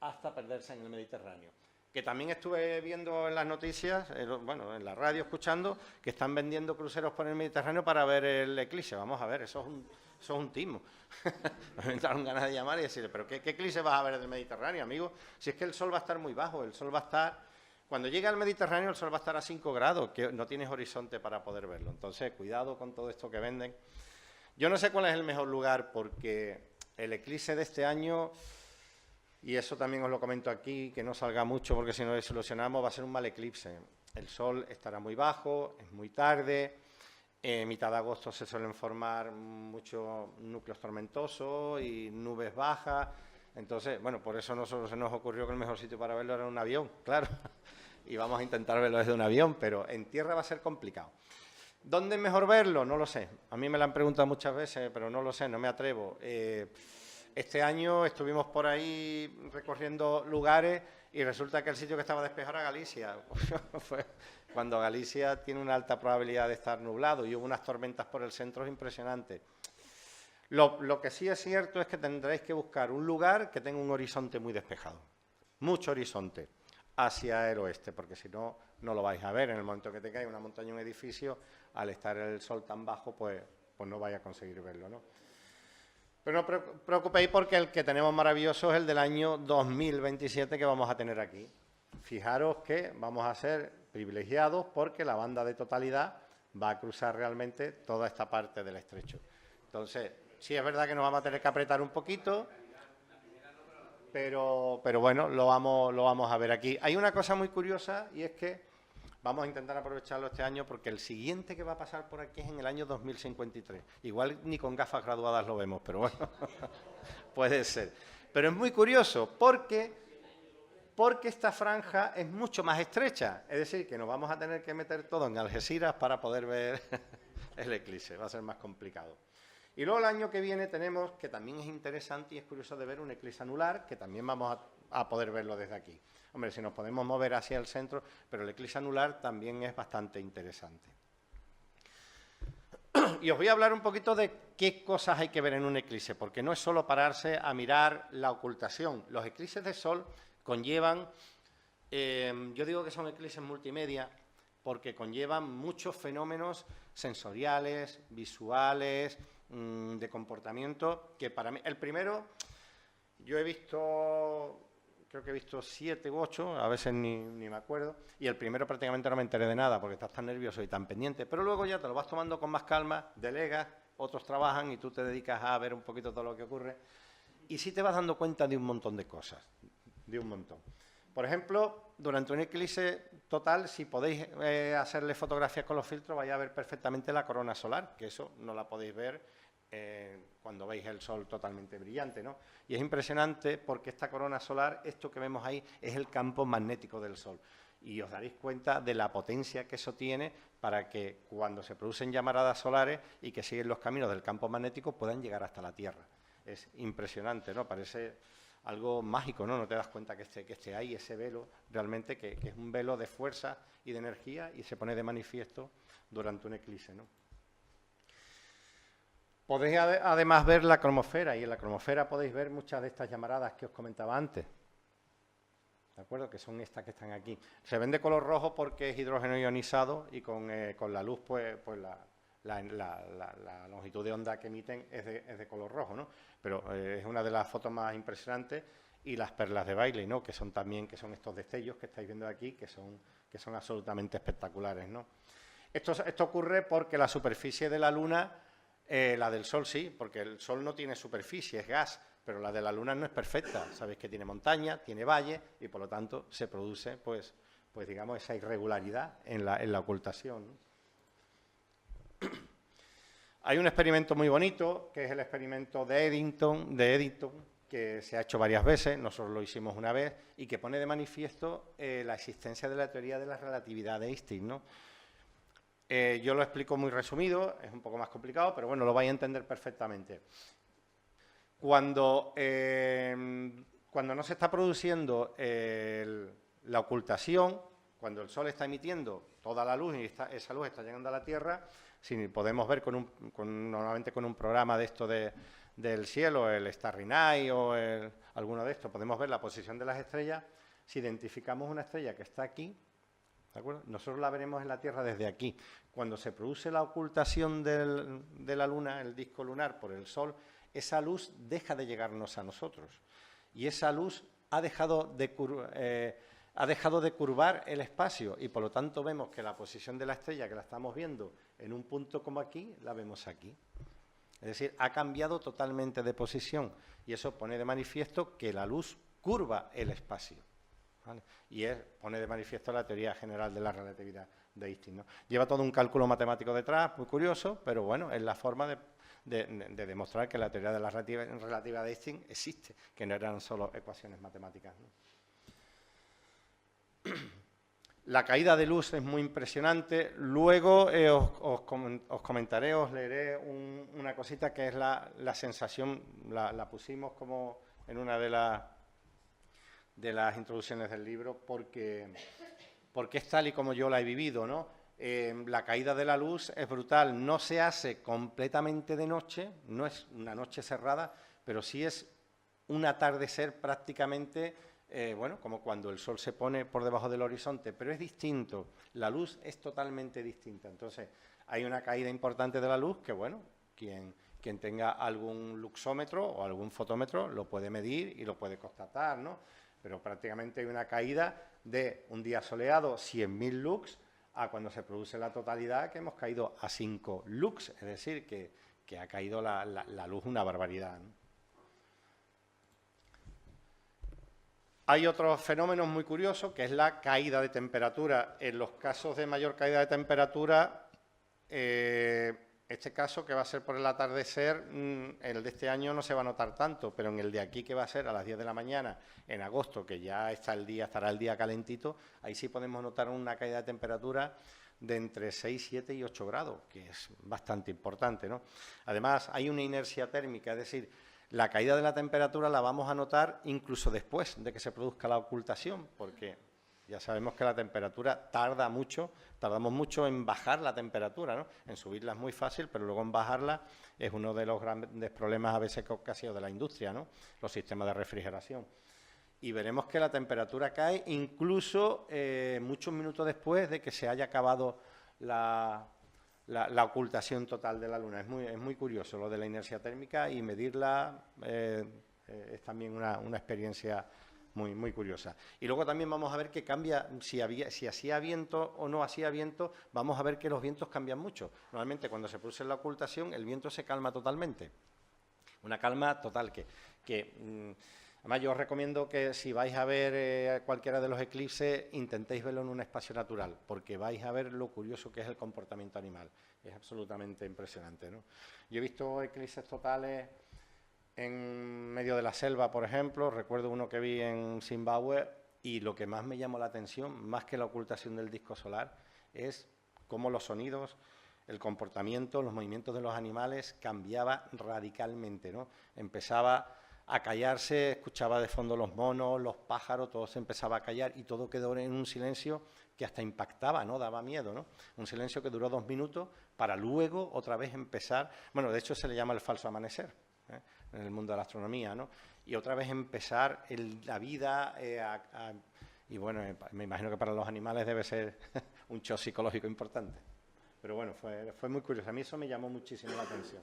hasta perderse en el Mediterráneo. Que también estuve viendo en las noticias, bueno, en la radio escuchando, que están vendiendo cruceros por el Mediterráneo para ver el eclipse. Vamos a ver, eso es un timo. Me entraron ganas de llamar y decirle, ¿pero qué eclipse vas a ver en el Mediterráneo, amigo? Si es que el sol va a estar muy bajo, el sol va a estar... Cuando llegue al Mediterráneo el sol va a estar a 5 grados, que no tienes horizonte para poder verlo. Entonces, cuidado con todo esto que venden. Yo no sé cuál es el mejor lugar, porque el eclipse de este año... Y eso también os lo comento aquí, que no salga mucho porque si no desilusionamos va a ser un mal eclipse. El sol estará muy bajo, es muy tarde, en mitad de agosto se suelen formar muchos núcleos tormentosos y nubes bajas. Entonces, bueno, por eso nosotros se nos ocurrió que el mejor sitio para verlo era un avión, claro. Y vamos a intentar verlo desde un avión, pero en tierra va a ser complicado. ¿Dónde es mejor verlo? No lo sé. A mí me lo han preguntado muchas veces, pero no lo sé, no me atrevo. Este año estuvimos por ahí recorriendo lugares y resulta que el sitio que estaba despejado era Galicia. Fue cuando Galicia tiene una alta probabilidad de estar nublado y hubo unas tormentas por el centro impresionantes. Lo que sí es cierto es que tendréis que buscar un lugar que tenga un horizonte muy despejado, mucho horizonte hacia el oeste, porque si no, no lo vais a ver. En el momento que te cae una montaña o un edificio, al estar el sol tan bajo, pues no vais a conseguir verlo, ¿no? Pero no os preocupéis porque el que tenemos maravilloso es el del año 2027 que vamos a tener aquí. Fijaros que vamos a ser privilegiados porque la banda de totalidad va a cruzar realmente toda esta parte del estrecho. Entonces, sí es verdad que nos vamos a tener que apretar un poquito, pero bueno, lo vamos a ver aquí. Hay una cosa muy curiosa y es que vamos a intentar aprovecharlo este año porque el siguiente que va a pasar por aquí es en el año 2053. Igual ni con gafas graduadas lo vemos, pero bueno, puede ser. Pero es muy curioso porque esta franja es mucho más estrecha. Es decir, que nos vamos a tener que meter todo en Algeciras para poder ver el eclipse. Va a ser más complicado. Y luego el año que viene tenemos, que también es interesante y es curioso de ver, un eclipse anular, que también vamos a poder verlo desde aquí. Hombre, si nos podemos mover hacia el centro, pero el eclipse anular también es bastante interesante. Y os voy a hablar un poquito de qué cosas hay que ver en un eclipse, porque no es solo pararse a mirar la ocultación. Los eclipses de sol conllevan, yo digo que son eclipses multimedia, porque conllevan muchos fenómenos sensoriales, visuales, de comportamiento, que para mí, el primero, yo he visto... Creo que he visto 7 u 8, a veces ni me acuerdo, y el primero prácticamente no me enteré de nada porque estás tan nervioso y tan pendiente, pero luego ya te lo vas tomando con más calma, delegas, otros trabajan y tú te dedicas a ver un poquito todo lo que ocurre, y sí te vas dando cuenta de un montón de cosas, de un montón. Por ejemplo, durante un eclipse total, si podéis hacerle fotografías con los filtros, vais a ver perfectamente la corona solar, que eso no la podéis ver cuando veis el sol totalmente brillante, ¿no? Y es impresionante porque esta corona solar, esto que vemos ahí, es el campo magnético del sol. Y os daréis cuenta de la potencia que eso tiene para que cuando se producen llamaradas solares y que siguen los caminos del campo magnético puedan llegar hasta la Tierra. Es impresionante, ¿no? Parece algo mágico, ¿no? No te das cuenta que esté ahí ese velo, realmente que es un velo de fuerza y de energía y se pone de manifiesto durante un eclipse, ¿no? Podéis además ver la cromosfera, y en la cromosfera podéis ver muchas de estas llamaradas que os comentaba antes. ¿De acuerdo? Que son estas que están aquí. Se ven de color rojo porque es hidrógeno ionizado y con la luz pues la longitud de onda que emiten es de color rojo, ¿no? Pero es una de las fotos más impresionantes. Y las perlas de baile, ¿no? Que son estos destellos que estáis viendo aquí, que son absolutamente espectaculares, ¿no? Esto ocurre porque la superficie de la Luna, la del Sol sí, porque el Sol no tiene superficie, es gas, pero la de la Luna no es perfecta. Sabéis que tiene montaña, tiene valle y por lo tanto se produce, pues digamos, esa irregularidad en la ocultación, ¿no? Hay un experimento muy bonito, que es el experimento de Eddington, que se ha hecho varias veces, nosotros lo hicimos una vez, y que pone de manifiesto la existencia de la teoría de la relatividad de Einstein, ¿no? Yo lo explico muy resumido, es un poco más complicado, pero bueno, lo vais a entender perfectamente. Cuando no se está produciendo la ocultación, cuando el Sol está emitiendo toda la luz y esa luz está llegando a la Tierra, si podemos ver normalmente con un programa de esto del cielo, el Starry Night o alguno de estos, podemos ver la posición de las estrellas. Si identificamos una estrella que está aquí, ¿de acuerdo? Nosotros la veremos en la Tierra desde aquí. Cuando se produce la ocultación de la Luna, el disco lunar, por el Sol, esa luz deja de llegarnos a nosotros. Y esa luz ha dejado de curvar el espacio y, por lo tanto, vemos que la posición de la estrella, que la estamos viendo en un punto como aquí, la vemos aquí. Es decir, ha cambiado totalmente de posición y eso pone de manifiesto que la luz curva el espacio, ¿vale? Y pone de manifiesto la teoría general de la relatividad de Einstein, ¿no? Lleva todo un cálculo matemático detrás, muy curioso, pero bueno, es la forma de demostrar que la teoría de la relatividad de Einstein existe, que no eran solo ecuaciones matemáticas, ¿no? La caída de luz es muy impresionante. Luego os comentaré, os leeré una cosita que es la sensación, la pusimos como en una de las introducciones del libro, porque es tal y como yo la he vivido, ¿no? La caída de la luz es brutal, no se hace completamente de noche, no es una noche cerrada, pero sí es un atardecer prácticamente, bueno, como cuando el Sol se pone por debajo del horizonte, pero es distinto, la luz es totalmente distinta. Entonces, hay una caída importante de la luz que, bueno, quien tenga algún luxómetro o algún fotómetro lo puede medir y lo puede constatar, ¿no? Pero prácticamente hay una caída de un día soleado, 100.000 lux, a cuando se produce la totalidad, que hemos caído a 5 lux, es decir, que ha caído la luz una barbaridad, ¿no? Hay otro fenómeno muy curioso, que es la caída de temperatura. En los casos de mayor caída de temperatura, este caso, que va a ser por el atardecer, el de este año no se va a notar tanto, pero en el de aquí, que va a ser a las 10 de la mañana, en agosto, que ya estará el día calentito, ahí sí podemos notar una caída de temperatura de entre 6, 7 y 8 grados, que es bastante importante, ¿no? Además, hay una inercia térmica, es decir, la caída de la temperatura la vamos a notar incluso después de que se produzca la ocultación, porque ya sabemos que la temperatura tardamos mucho en bajar la temperatura, ¿no? En subirla es muy fácil, pero luego en bajarla es uno de los grandes problemas a veces que ha sido de la industria, ¿no? Los sistemas de refrigeración. Y veremos que la temperatura cae incluso muchos minutos después de que se haya acabado la ocultación total de la Luna. Es muy curioso lo de la inercia térmica, y medirla es también una experiencia muy, muy curiosa. Y luego también vamos a ver que cambia, si hacía viento o no hacía viento, vamos a ver que los vientos cambian mucho. Normalmente cuando se produce la ocultación el viento se calma totalmente. Una calma total que además yo os recomiendo que si vais a ver cualquiera de los eclipses, intentéis verlo en un espacio natural, porque vais a ver lo curioso que es el comportamiento animal. Es absolutamente impresionante, ¿no? Yo he visto eclipses totales en medio de la selva, por ejemplo. Recuerdo uno que vi en Zimbabue, y lo que más me llamó la atención, más que la ocultación del disco solar, es cómo los sonidos, el comportamiento, los movimientos de los animales cambiaba radicalmente, ¿no? Empezaba a callarse, escuchaba de fondo los monos, los pájaros, todo se empezaba a callar y todo quedó en un silencio que hasta impactaba, ¿no? Daba miedo, ¿no? Un silencio que duró 2 minutos para luego otra vez empezar. Bueno, de hecho se le llama el falso amanecer, en el mundo de la astronomía, ¿no? Y otra vez empezar la vida y bueno, me imagino que para los animales debe ser un shock psicológico importante. Pero bueno, fue muy curioso. A mí eso me llamó muchísimo la atención.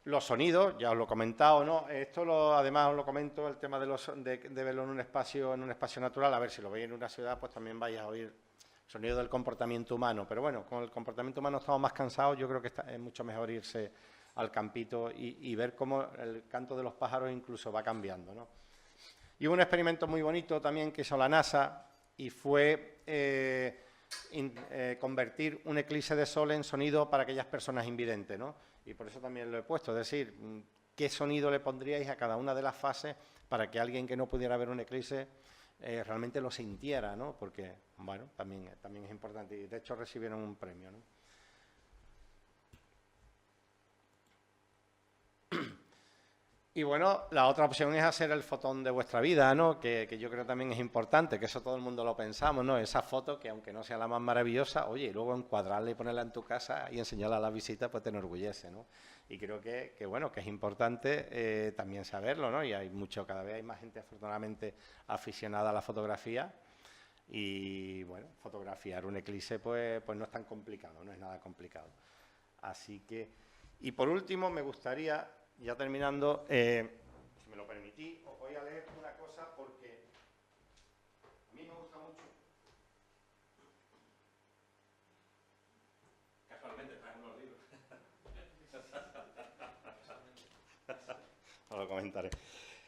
Los sonidos, ya os lo he comentado, ¿no? Esto además os lo comento, el tema de verlo en un espacio natural. A ver, si lo veis en una ciudad, pues también vais a oír sonido del comportamiento humano. Pero bueno, con el comportamiento humano estamos más cansados. Yo creo que es mucho mejor irse al campito y ver cómo el canto de los pájaros incluso va cambiando, ¿no? Y hubo un experimento muy bonito también que hizo la NASA y fue convertir un eclipse de sol en sonido para aquellas personas invidentes, ¿no? Y por eso también lo he puesto, es decir, ¿qué sonido le pondríais a cada una de las fases para que alguien que no pudiera ver un eclipse realmente lo sintiera, ¿no? Porque, bueno, también es importante y de hecho recibieron un premio, ¿no? Y bueno, la otra opción es hacer el fotón de vuestra vida, ¿no? Que yo creo también es importante, que eso todo el mundo lo pensamos, ¿no? Esa foto que aunque no sea la más maravillosa, oye, y luego encuadrarla y ponerla en tu casa y enseñarla a la visita, pues te enorgullece, ¿no? Y creo que bueno, que es importante también saberlo, ¿no? Y hay cada vez hay más gente afortunadamente aficionada a la fotografía y, bueno, fotografiar un eclipse pues no es tan complicado, no es nada complicado. Así que, y por último me gustaría... Ya terminando, si me lo permitís, os voy a leer una cosa porque a mí me gusta mucho. Casualmente traje unos libros. No lo comentaré.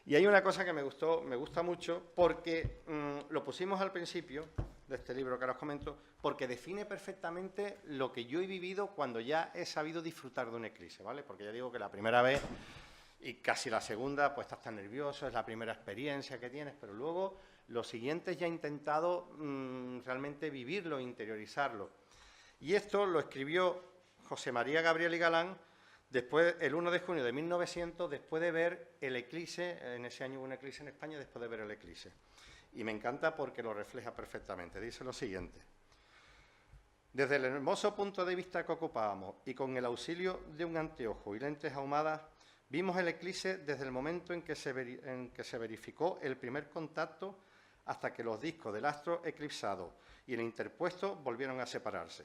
Y hay una cosa que me gusta mucho porque lo pusimos al principio de este libro que ahora os comento, porque define perfectamente lo que yo he vivido cuando ya he sabido disfrutar de un eclipse, ¿vale? Porque ya digo que la primera vez y casi la segunda, pues estás tan nervioso, es la primera experiencia que tienes, pero luego los siguientes ya he intentado realmente vivirlo, interiorizarlo. Y esto lo escribió José María Gabriel y Galán después, el 1 de junio de 1900, después de ver el eclipse, en ese año hubo un eclipse en España, después de ver el eclipse. Y me encanta porque lo refleja perfectamente. Dice lo siguiente: desde el hermoso punto de vista que ocupábamos y con el auxilio de un anteojo y lentes ahumadas, vimos el eclipse desde el momento en que se verificó el primer contacto hasta que los discos del astro eclipsado y el interpuesto volvieron a separarse.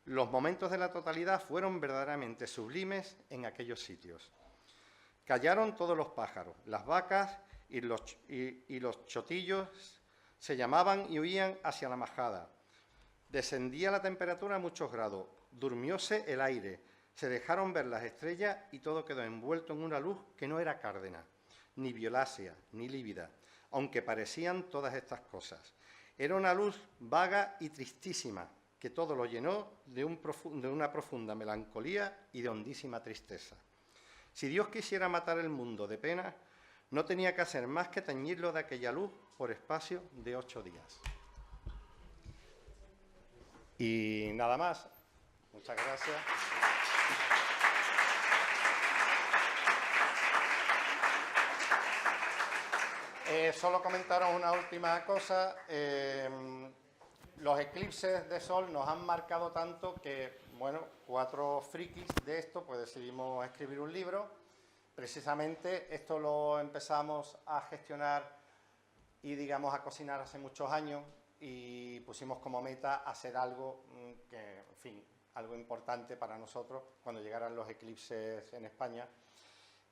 Los momentos de la totalidad fueron verdaderamente sublimes en aquellos sitios. Callaron todos los pájaros, las vacas y los chotillos se llamaban y huían hacia la majada. Descendía la temperatura a muchos grados, durmióse el aire, se dejaron ver las estrellas y todo quedó envuelto en una luz que no era cárdena, ni violácea, ni lívida, aunque parecían todas estas cosas. Era una luz vaga y tristísima, que todo lo llenó de una profunda melancolía y de hondísima tristeza. Si Dios quisiera matar el mundo de pena, no tenía que hacer más que teñirlo de aquella luz por espacio de 8 días. Y nada más. Muchas gracias. Solo comentaros una última cosa. Los eclipses de sol nos han marcado tanto que, bueno, 4 frikis de esto, pues decidimos escribir un libro. Precisamente esto lo empezamos a gestionar y, digamos, a cocinar hace muchos años y pusimos como meta hacer algo que, en fin, algo importante para nosotros cuando llegaran los eclipses en España.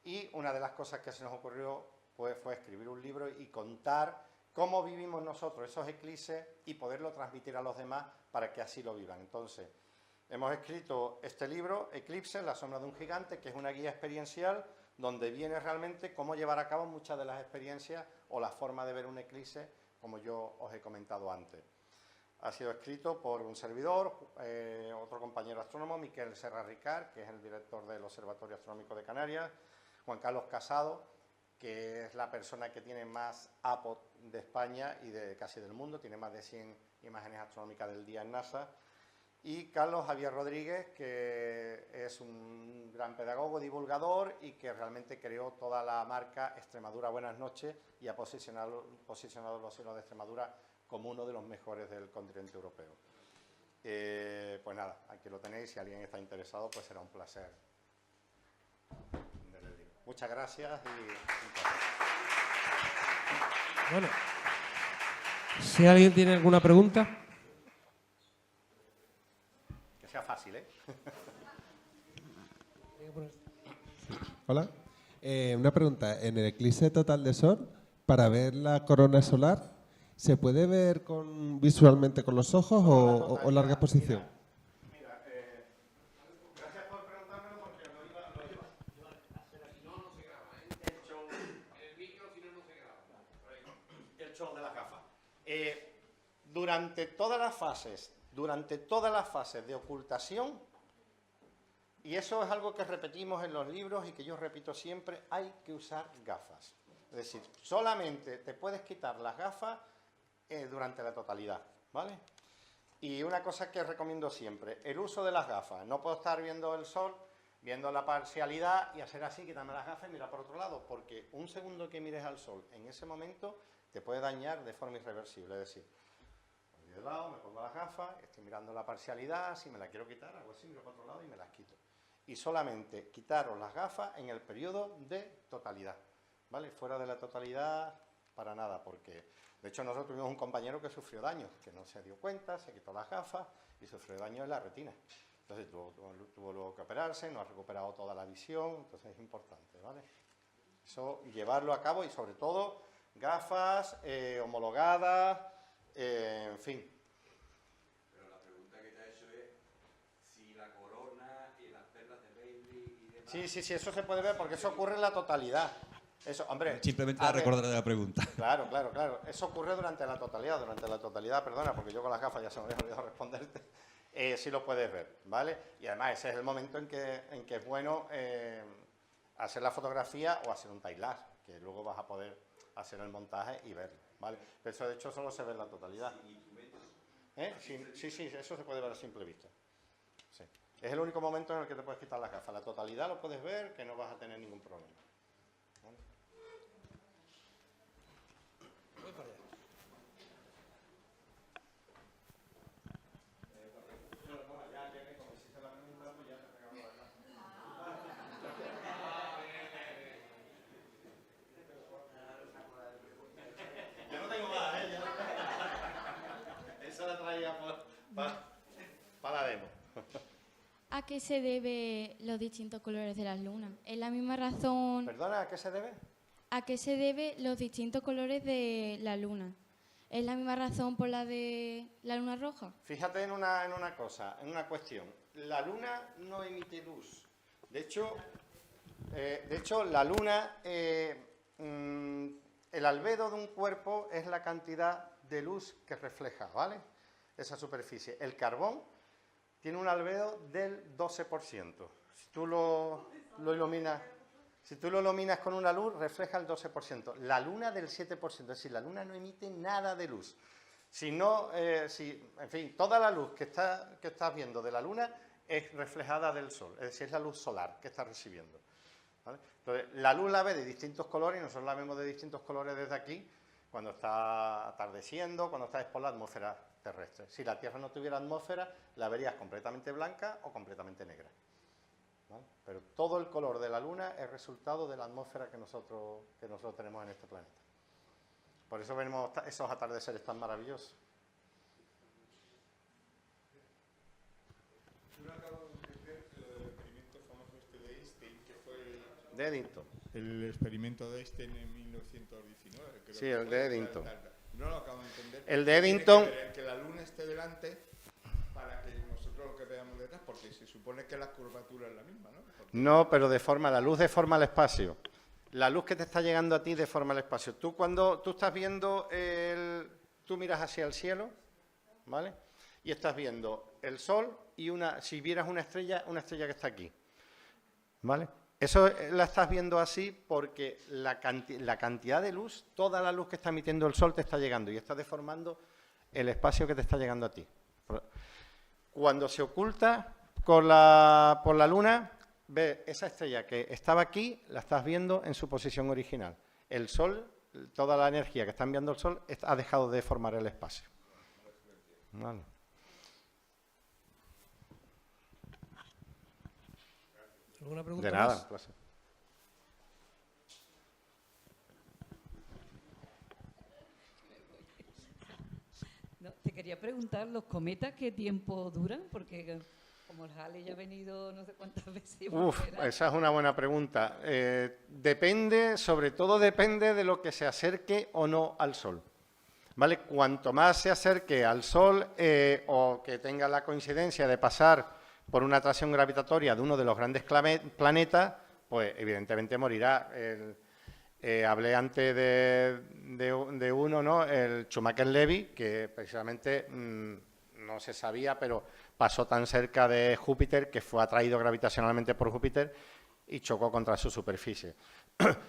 Y una de las cosas que se nos ocurrió pues, fue escribir un libro y contar cómo vivimos nosotros esos eclipses y poderlo transmitir a los demás para que así lo vivan. Entonces, hemos escrito este libro, Eclipses, la sombra de un gigante, que es una guía experiencial donde viene realmente cómo llevar a cabo muchas de las experiencias o la forma de ver un eclipse, como yo os he comentado antes. Ha sido escrito por un servidor, otro compañero astrónomo, Miquel Serra Ricard, que es el director del Observatorio Astronómico de Canarias, Juan Carlos Casado, que es la persona que tiene más APOD de España y de casi del mundo, tiene más de 100 imágenes astronómicas del día en NASA, y Carlos Javier Rodríguez, que es un gran pedagogo, divulgador y que realmente creó toda la marca Extremadura Buenas Noches y ha posicionado los cielos de Extremadura como uno de los mejores del continente europeo. Pues nada, aquí lo tenéis, si alguien está interesado, pues será un placer. Muchas gracias y... Bueno, Si alguien tiene alguna pregunta. Que sea fácil, ¿eh? Hola. Una pregunta. En el eclipse total de sol, para ver la corona solar, ¿se puede ver visualmente con los ojos o larga exposición? Mira, gracias por preguntármelo porque lo iba a hacer aquí. No, no se graba, ¿eh? El show, el micro, si no, no se graba. El show de las gafas. Durante todas las fases de ocultación, y eso es algo que repetimos en los libros y que yo repito siempre, hay que usar gafas. Es decir, solamente te puedes quitar las gafas durante la totalidad, ¿vale? Y una cosa que recomiendo siempre, el uso de las gafas. No puedo estar viendo el sol, viendo la parcialidad y hacer así, quitarme las gafas y mirar por otro lado, porque un segundo que mires al sol en ese momento te puede dañar de forma irreversible. Es decir, voy de lado, me pongo las gafas, estoy mirando la parcialidad, si me la quiero quitar, hago así, miro por otro lado y me las quito. Y solamente quitaros las gafas en el periodo de totalidad, ¿vale? Fuera de la totalidad, para nada, porque de hecho nosotros tuvimos un compañero que sufrió daño, que no se dio cuenta, se quitó las gafas y sufrió daño en la retina. Entonces tuvo luego que operarse, no ha recuperado toda la visión, entonces es importante, ¿vale? Eso, llevarlo a cabo y sobre todo gafas homologadas, en fin. Pero la pregunta que te ha hecho es si la corona y las perlas de Bailey y demás... Sí, eso se puede ver porque eso ocurre en la totalidad. Eso, hombre. Simplemente a recordar la pregunta. Claro. Eso ocurre durante la totalidad, perdona, porque yo con las gafas ya se me había olvidado responderte. Sí lo puedes ver, ¿vale? Y además ese es el momento en que es bueno hacer la fotografía o hacer un time-lapse, que luego vas a poder hacer el montaje y verlo, ¿vale? Pero eso de hecho solo se ve en la totalidad. Sí, eso se puede ver a simple vista. Sí. Es el único momento en el que te puedes quitar las gafas. La totalidad lo puedes ver, que no vas a tener ningún problema. ¿Vale? Yo no tengo más, Esa la traía para la demo. ¿A qué se debe los distintos colores de las lunas? ¿Es la misma razón? ¿Perdona? ¿A qué se debe? ¿A qué se debe los distintos colores de la luna? ¿Es la misma razón por la de la luna roja? Fíjate en una cosa, en una cuestión. La luna no emite luz. De hecho, la luna, el albedo de un cuerpo es la cantidad de luz que refleja, ¿vale? Esa superficie. El carbón tiene un albedo del 12%. Si tú lo iluminas con una luz, refleja el 12%. La luna del 7%, es decir, la luna no emite nada de luz. En fin, toda la luz que estás viendo de la luna es reflejada del sol, es decir, es la luz solar que estás recibiendo, ¿vale? Entonces, la luz la ve de distintos colores y nosotros la vemos de distintos colores desde aquí, cuando está atardeciendo, cuando está por la atmósfera terrestre. Si la Tierra no tuviera atmósfera, la verías completamente blanca o completamente negra, ¿vale? Pero todo el color de la luna es resultado de la atmósfera que nosotros tenemos en este planeta. Por eso vemos esos atardeceres tan maravillosos. Yo no acabo de entender el experimento famoso de Einstein, que fue De Eddington. el experimento de Einstein en 1919. Creo Sí, el de Eddington. No lo acabo de entender. El de Eddington. Tiene que ver el que la luna esté delante para que nosotros lo que veamos detrás, porque se supone que la curvatura es la misma, ¿no? No, pero la luz deforma el espacio. La luz que te está llegando a ti deforma el espacio. Tú cuando tú estás viendo tú miras hacia el cielo, ¿vale? Y estás viendo el sol y si vieras una estrella que está aquí, ¿vale? Eso la estás viendo así porque la cantidad de luz, toda la luz que está emitiendo el sol te está llegando y está deformando el espacio que te está llegando a ti. Cuando se oculta por la luna, ve esa estrella que estaba aquí, la estás viendo en su posición original. El sol, toda la energía que está enviando el sol, ha dejado de deformar el espacio. Vale. ¿Alguna pregunta De nada, más? un placer. quería preguntar, ¿los cometas qué tiempo duran? Porque como el Halley ya ha venido no sé cuántas veces. Esa es una buena pregunta. Depende, sobre todo depende de lo que se acerque o no al Sol. ¿Vale? Cuanto más se acerque al Sol o que tenga la coincidencia de pasar por una atracción gravitatoria de uno de los grandes planetas, pues evidentemente morirá. Hablé antes de uno, ¿no? El Schumacher-Levy, que precisamente no se sabía, pero pasó tan cerca de Júpiter que fue atraído gravitacionalmente por Júpiter y chocó contra su superficie.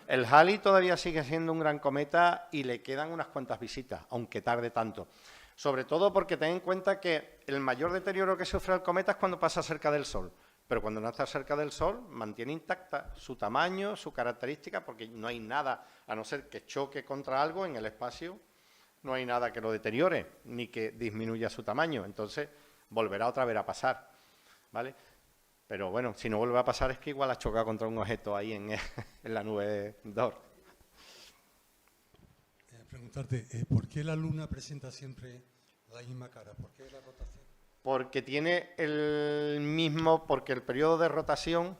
El Halley todavía sigue siendo un gran cometa y le quedan unas cuantas visitas, aunque tarde tanto. Sobre todo porque ten en cuenta que el mayor deterioro que sufre el cometa es cuando pasa cerca del Sol. Pero cuando no está cerca del Sol, mantiene intacta su tamaño, su característica, porque no hay nada, a no ser que choque contra algo en el espacio, no hay nada que lo deteriore, ni que disminuya su tamaño. Entonces, volverá otra vez a pasar, ¿vale? Pero bueno, si no vuelve a pasar es que igual ha chocado contra un objeto ahí en la nube de Oort. Preguntarte, ¿por qué la Luna presenta siempre la misma cara? ¿Por qué la rotación? Porque tiene el mismo, porque el periodo de rotación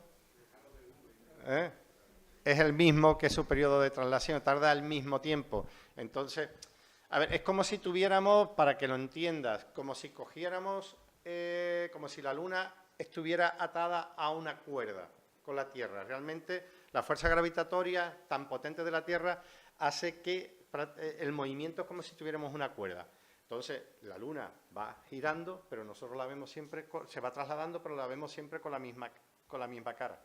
es el mismo que su periodo de traslación, tarda el mismo tiempo. Entonces, a ver, es como si tuviéramos, para que lo entiendas, como si cogiéramos, como si la Luna estuviera atada a una cuerda con la Tierra. Realmente la fuerza gravitatoria tan potente de la Tierra hace que el movimiento es como si tuviéramos una cuerda. Entonces la Luna va girando, pero nosotros la vemos siempre, se va trasladando, pero la vemos siempre con la misma cara.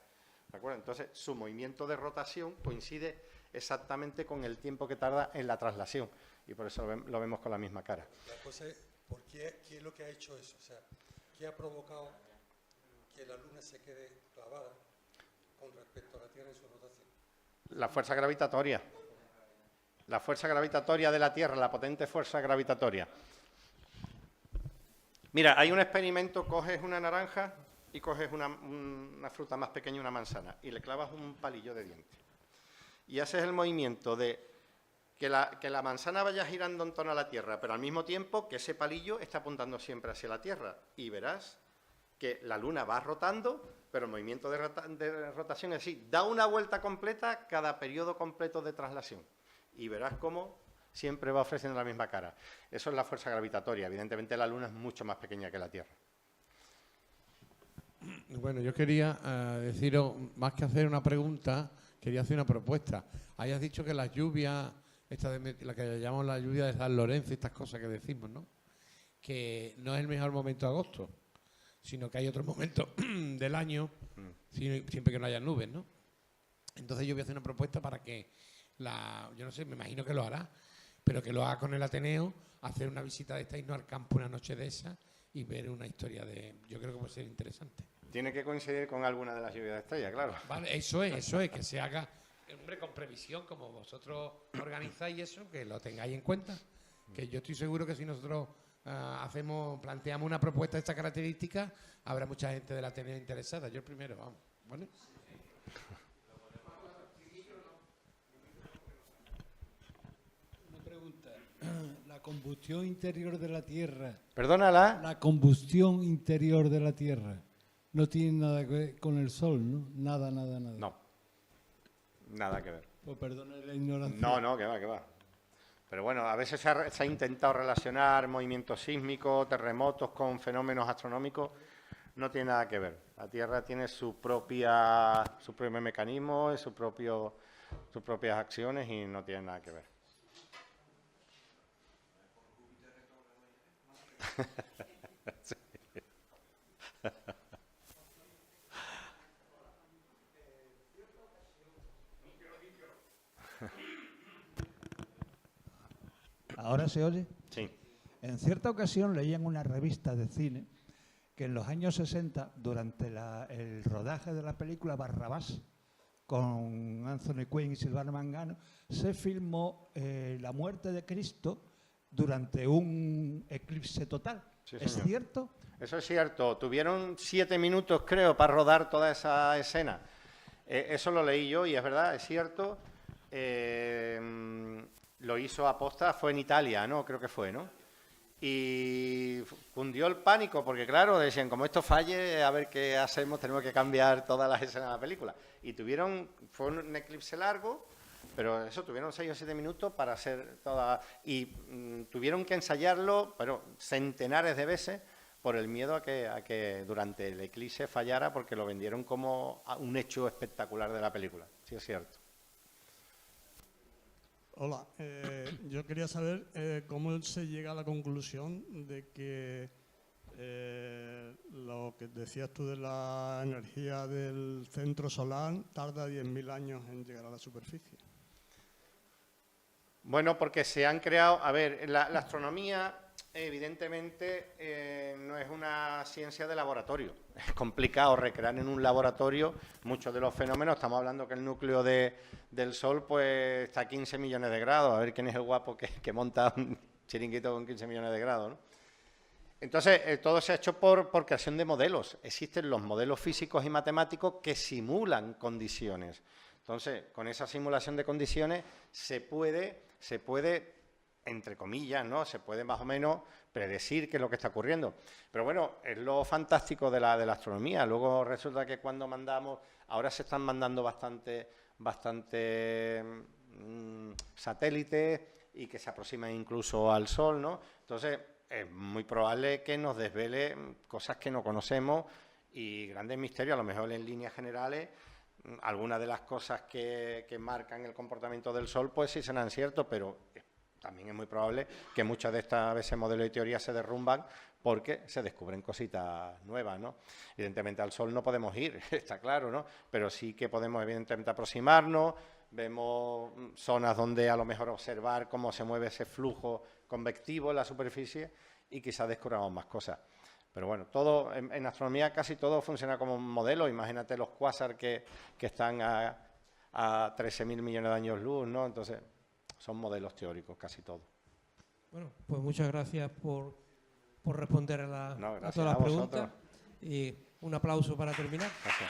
¿De acuerdo? Entonces su movimiento de rotación coincide exactamente con el tiempo que tarda en la traslación y por eso lo vemos con la misma cara. La cosa es, ¿por qué es lo que ha hecho eso? O sea, ¿qué ha provocado que la Luna se quede clavada con respecto a la Tierra en su rotación? La fuerza gravitatoria. La fuerza gravitatoria de la Tierra, la potente fuerza gravitatoria. Mira, hay un experimento, coges una naranja y coges una fruta más pequeña, una manzana, y le clavas un palillo de diente. Y haces el movimiento de que la manzana vaya girando en torno a la Tierra, pero al mismo tiempo que ese palillo está apuntando siempre hacia la Tierra. Y verás que la Luna va rotando, pero el movimiento de rotación es así, da una vuelta completa cada periodo completo de traslación. Y verás cómo siempre va ofreciendo la misma cara. Eso es la fuerza gravitatoria. Evidentemente la Luna es mucho más pequeña que la Tierra. Bueno, yo quería deciros, más que hacer una pregunta, quería hacer una propuesta. Hayas dicho que las lluvias, la que llamamos la lluvia de San Lorenzo y estas cosas que decimos, ¿no? Que no es el mejor momento de agosto, sino que hay otros momentos del año, siempre que no haya nubes, ¿no? Entonces yo voy a hacer una propuesta para que yo no sé, me imagino que lo hará, pero que lo haga con el Ateneo, hacer una visita de esta, irnos al campo una noche de esa y ver una historia yo creo que puede ser interesante. Tiene que coincidir con alguna de las lluvias de estrella, claro. Vale, eso es, que se haga, hombre, con previsión, como vosotros organizáis eso, que lo tengáis en cuenta, que yo estoy seguro que si nosotros planteamos una propuesta de esta característica, habrá mucha gente del Ateneo interesada. Yo el primero, vamos, ¿vale? La combustión interior de la Tierra. ¿Perdónala? La combustión interior de la Tierra no tiene nada que ver con el Sol, ¿no? Nada. No, nada que ver. Pues perdone la ignorancia. No, que va. Pero bueno, a veces se ha intentado relacionar movimientos sísmicos, terremotos con fenómenos astronómicos. No tiene nada que ver. La Tierra tiene su propio mecanismo, sus propias acciones y no tiene nada que ver. Sí. ¿Ahora se oye? Sí. En cierta ocasión leí en una revista de cine que en los años 60, durante el rodaje de la película Barrabás, con Anthony Quinn y Silvano Mangano, se filmó la muerte de Cristo durante un eclipse total. Sí, ¿Es señor. cierto? Eso es cierto. Tuvieron 7 minutos, creo, para rodar toda esa escena. Eso lo leí yo y es verdad, es cierto. Lo hizo aposta, fue en Italia, ¿no? Creo que fue, ¿no? Y cundió el pánico, porque claro, decían, como esto falle, a ver qué hacemos, tenemos que cambiar todas las escenas de la película. Y fue un eclipse largo, pero eso, tuvieron 6 o 7 minutos para hacer toda... Y tuvieron que ensayarlo, pero centenares de veces, por el miedo a que durante el eclipse fallara, porque lo vendieron como un hecho espectacular de la película. Sí, es cierto. Hola, yo quería saber cómo se llega a la conclusión de que lo que decías tú de la energía del centro solar tarda 10.000 años en llegar a la superficie. Bueno, porque se han creado... A ver, la astronomía, evidentemente, no es una ciencia de laboratorio. Es complicado recrear en un laboratorio muchos de los fenómenos. Estamos hablando que el núcleo del Sol pues está a 15 millones de grados. A ver quién es el guapo que monta un chiringuito con 15 millones de grados, ¿no? Entonces, todo se ha hecho por creación de modelos. Existen los modelos físicos y matemáticos que simulan condiciones. Entonces, con esa simulación de condiciones se puede, entre comillas, ¿no? Se puede más o menos predecir qué es lo que está ocurriendo. Pero bueno, es lo fantástico de la astronomía. Luego resulta que cuando mandamos, ahora se están mandando bastante satélites y que se aproximan incluso al Sol, ¿no? Entonces, es muy probable que nos desvele cosas que no conocemos y grandes misterios, a lo mejor en líneas generales. Algunas de las cosas que marcan el comportamiento del Sol, pues sí serán ciertos, pero también es muy probable que muchas de estas veces modelos y teorías se derrumban porque se descubren cositas nuevas, ¿no? Evidentemente al Sol no podemos ir, está claro, ¿no? Pero sí que podemos evidentemente aproximarnos, vemos zonas donde a lo mejor observar cómo se mueve ese flujo convectivo en la superficie y quizás descubramos más cosas. Pero bueno, todo en astronomía casi todo funciona como un modelo. Imagínate los cuásar que están a 13.000 millones de años luz, ¿no? Entonces, son modelos teóricos casi todo. Bueno, pues muchas gracias por responder a todas las preguntas. Y un aplauso para terminar. Gracias.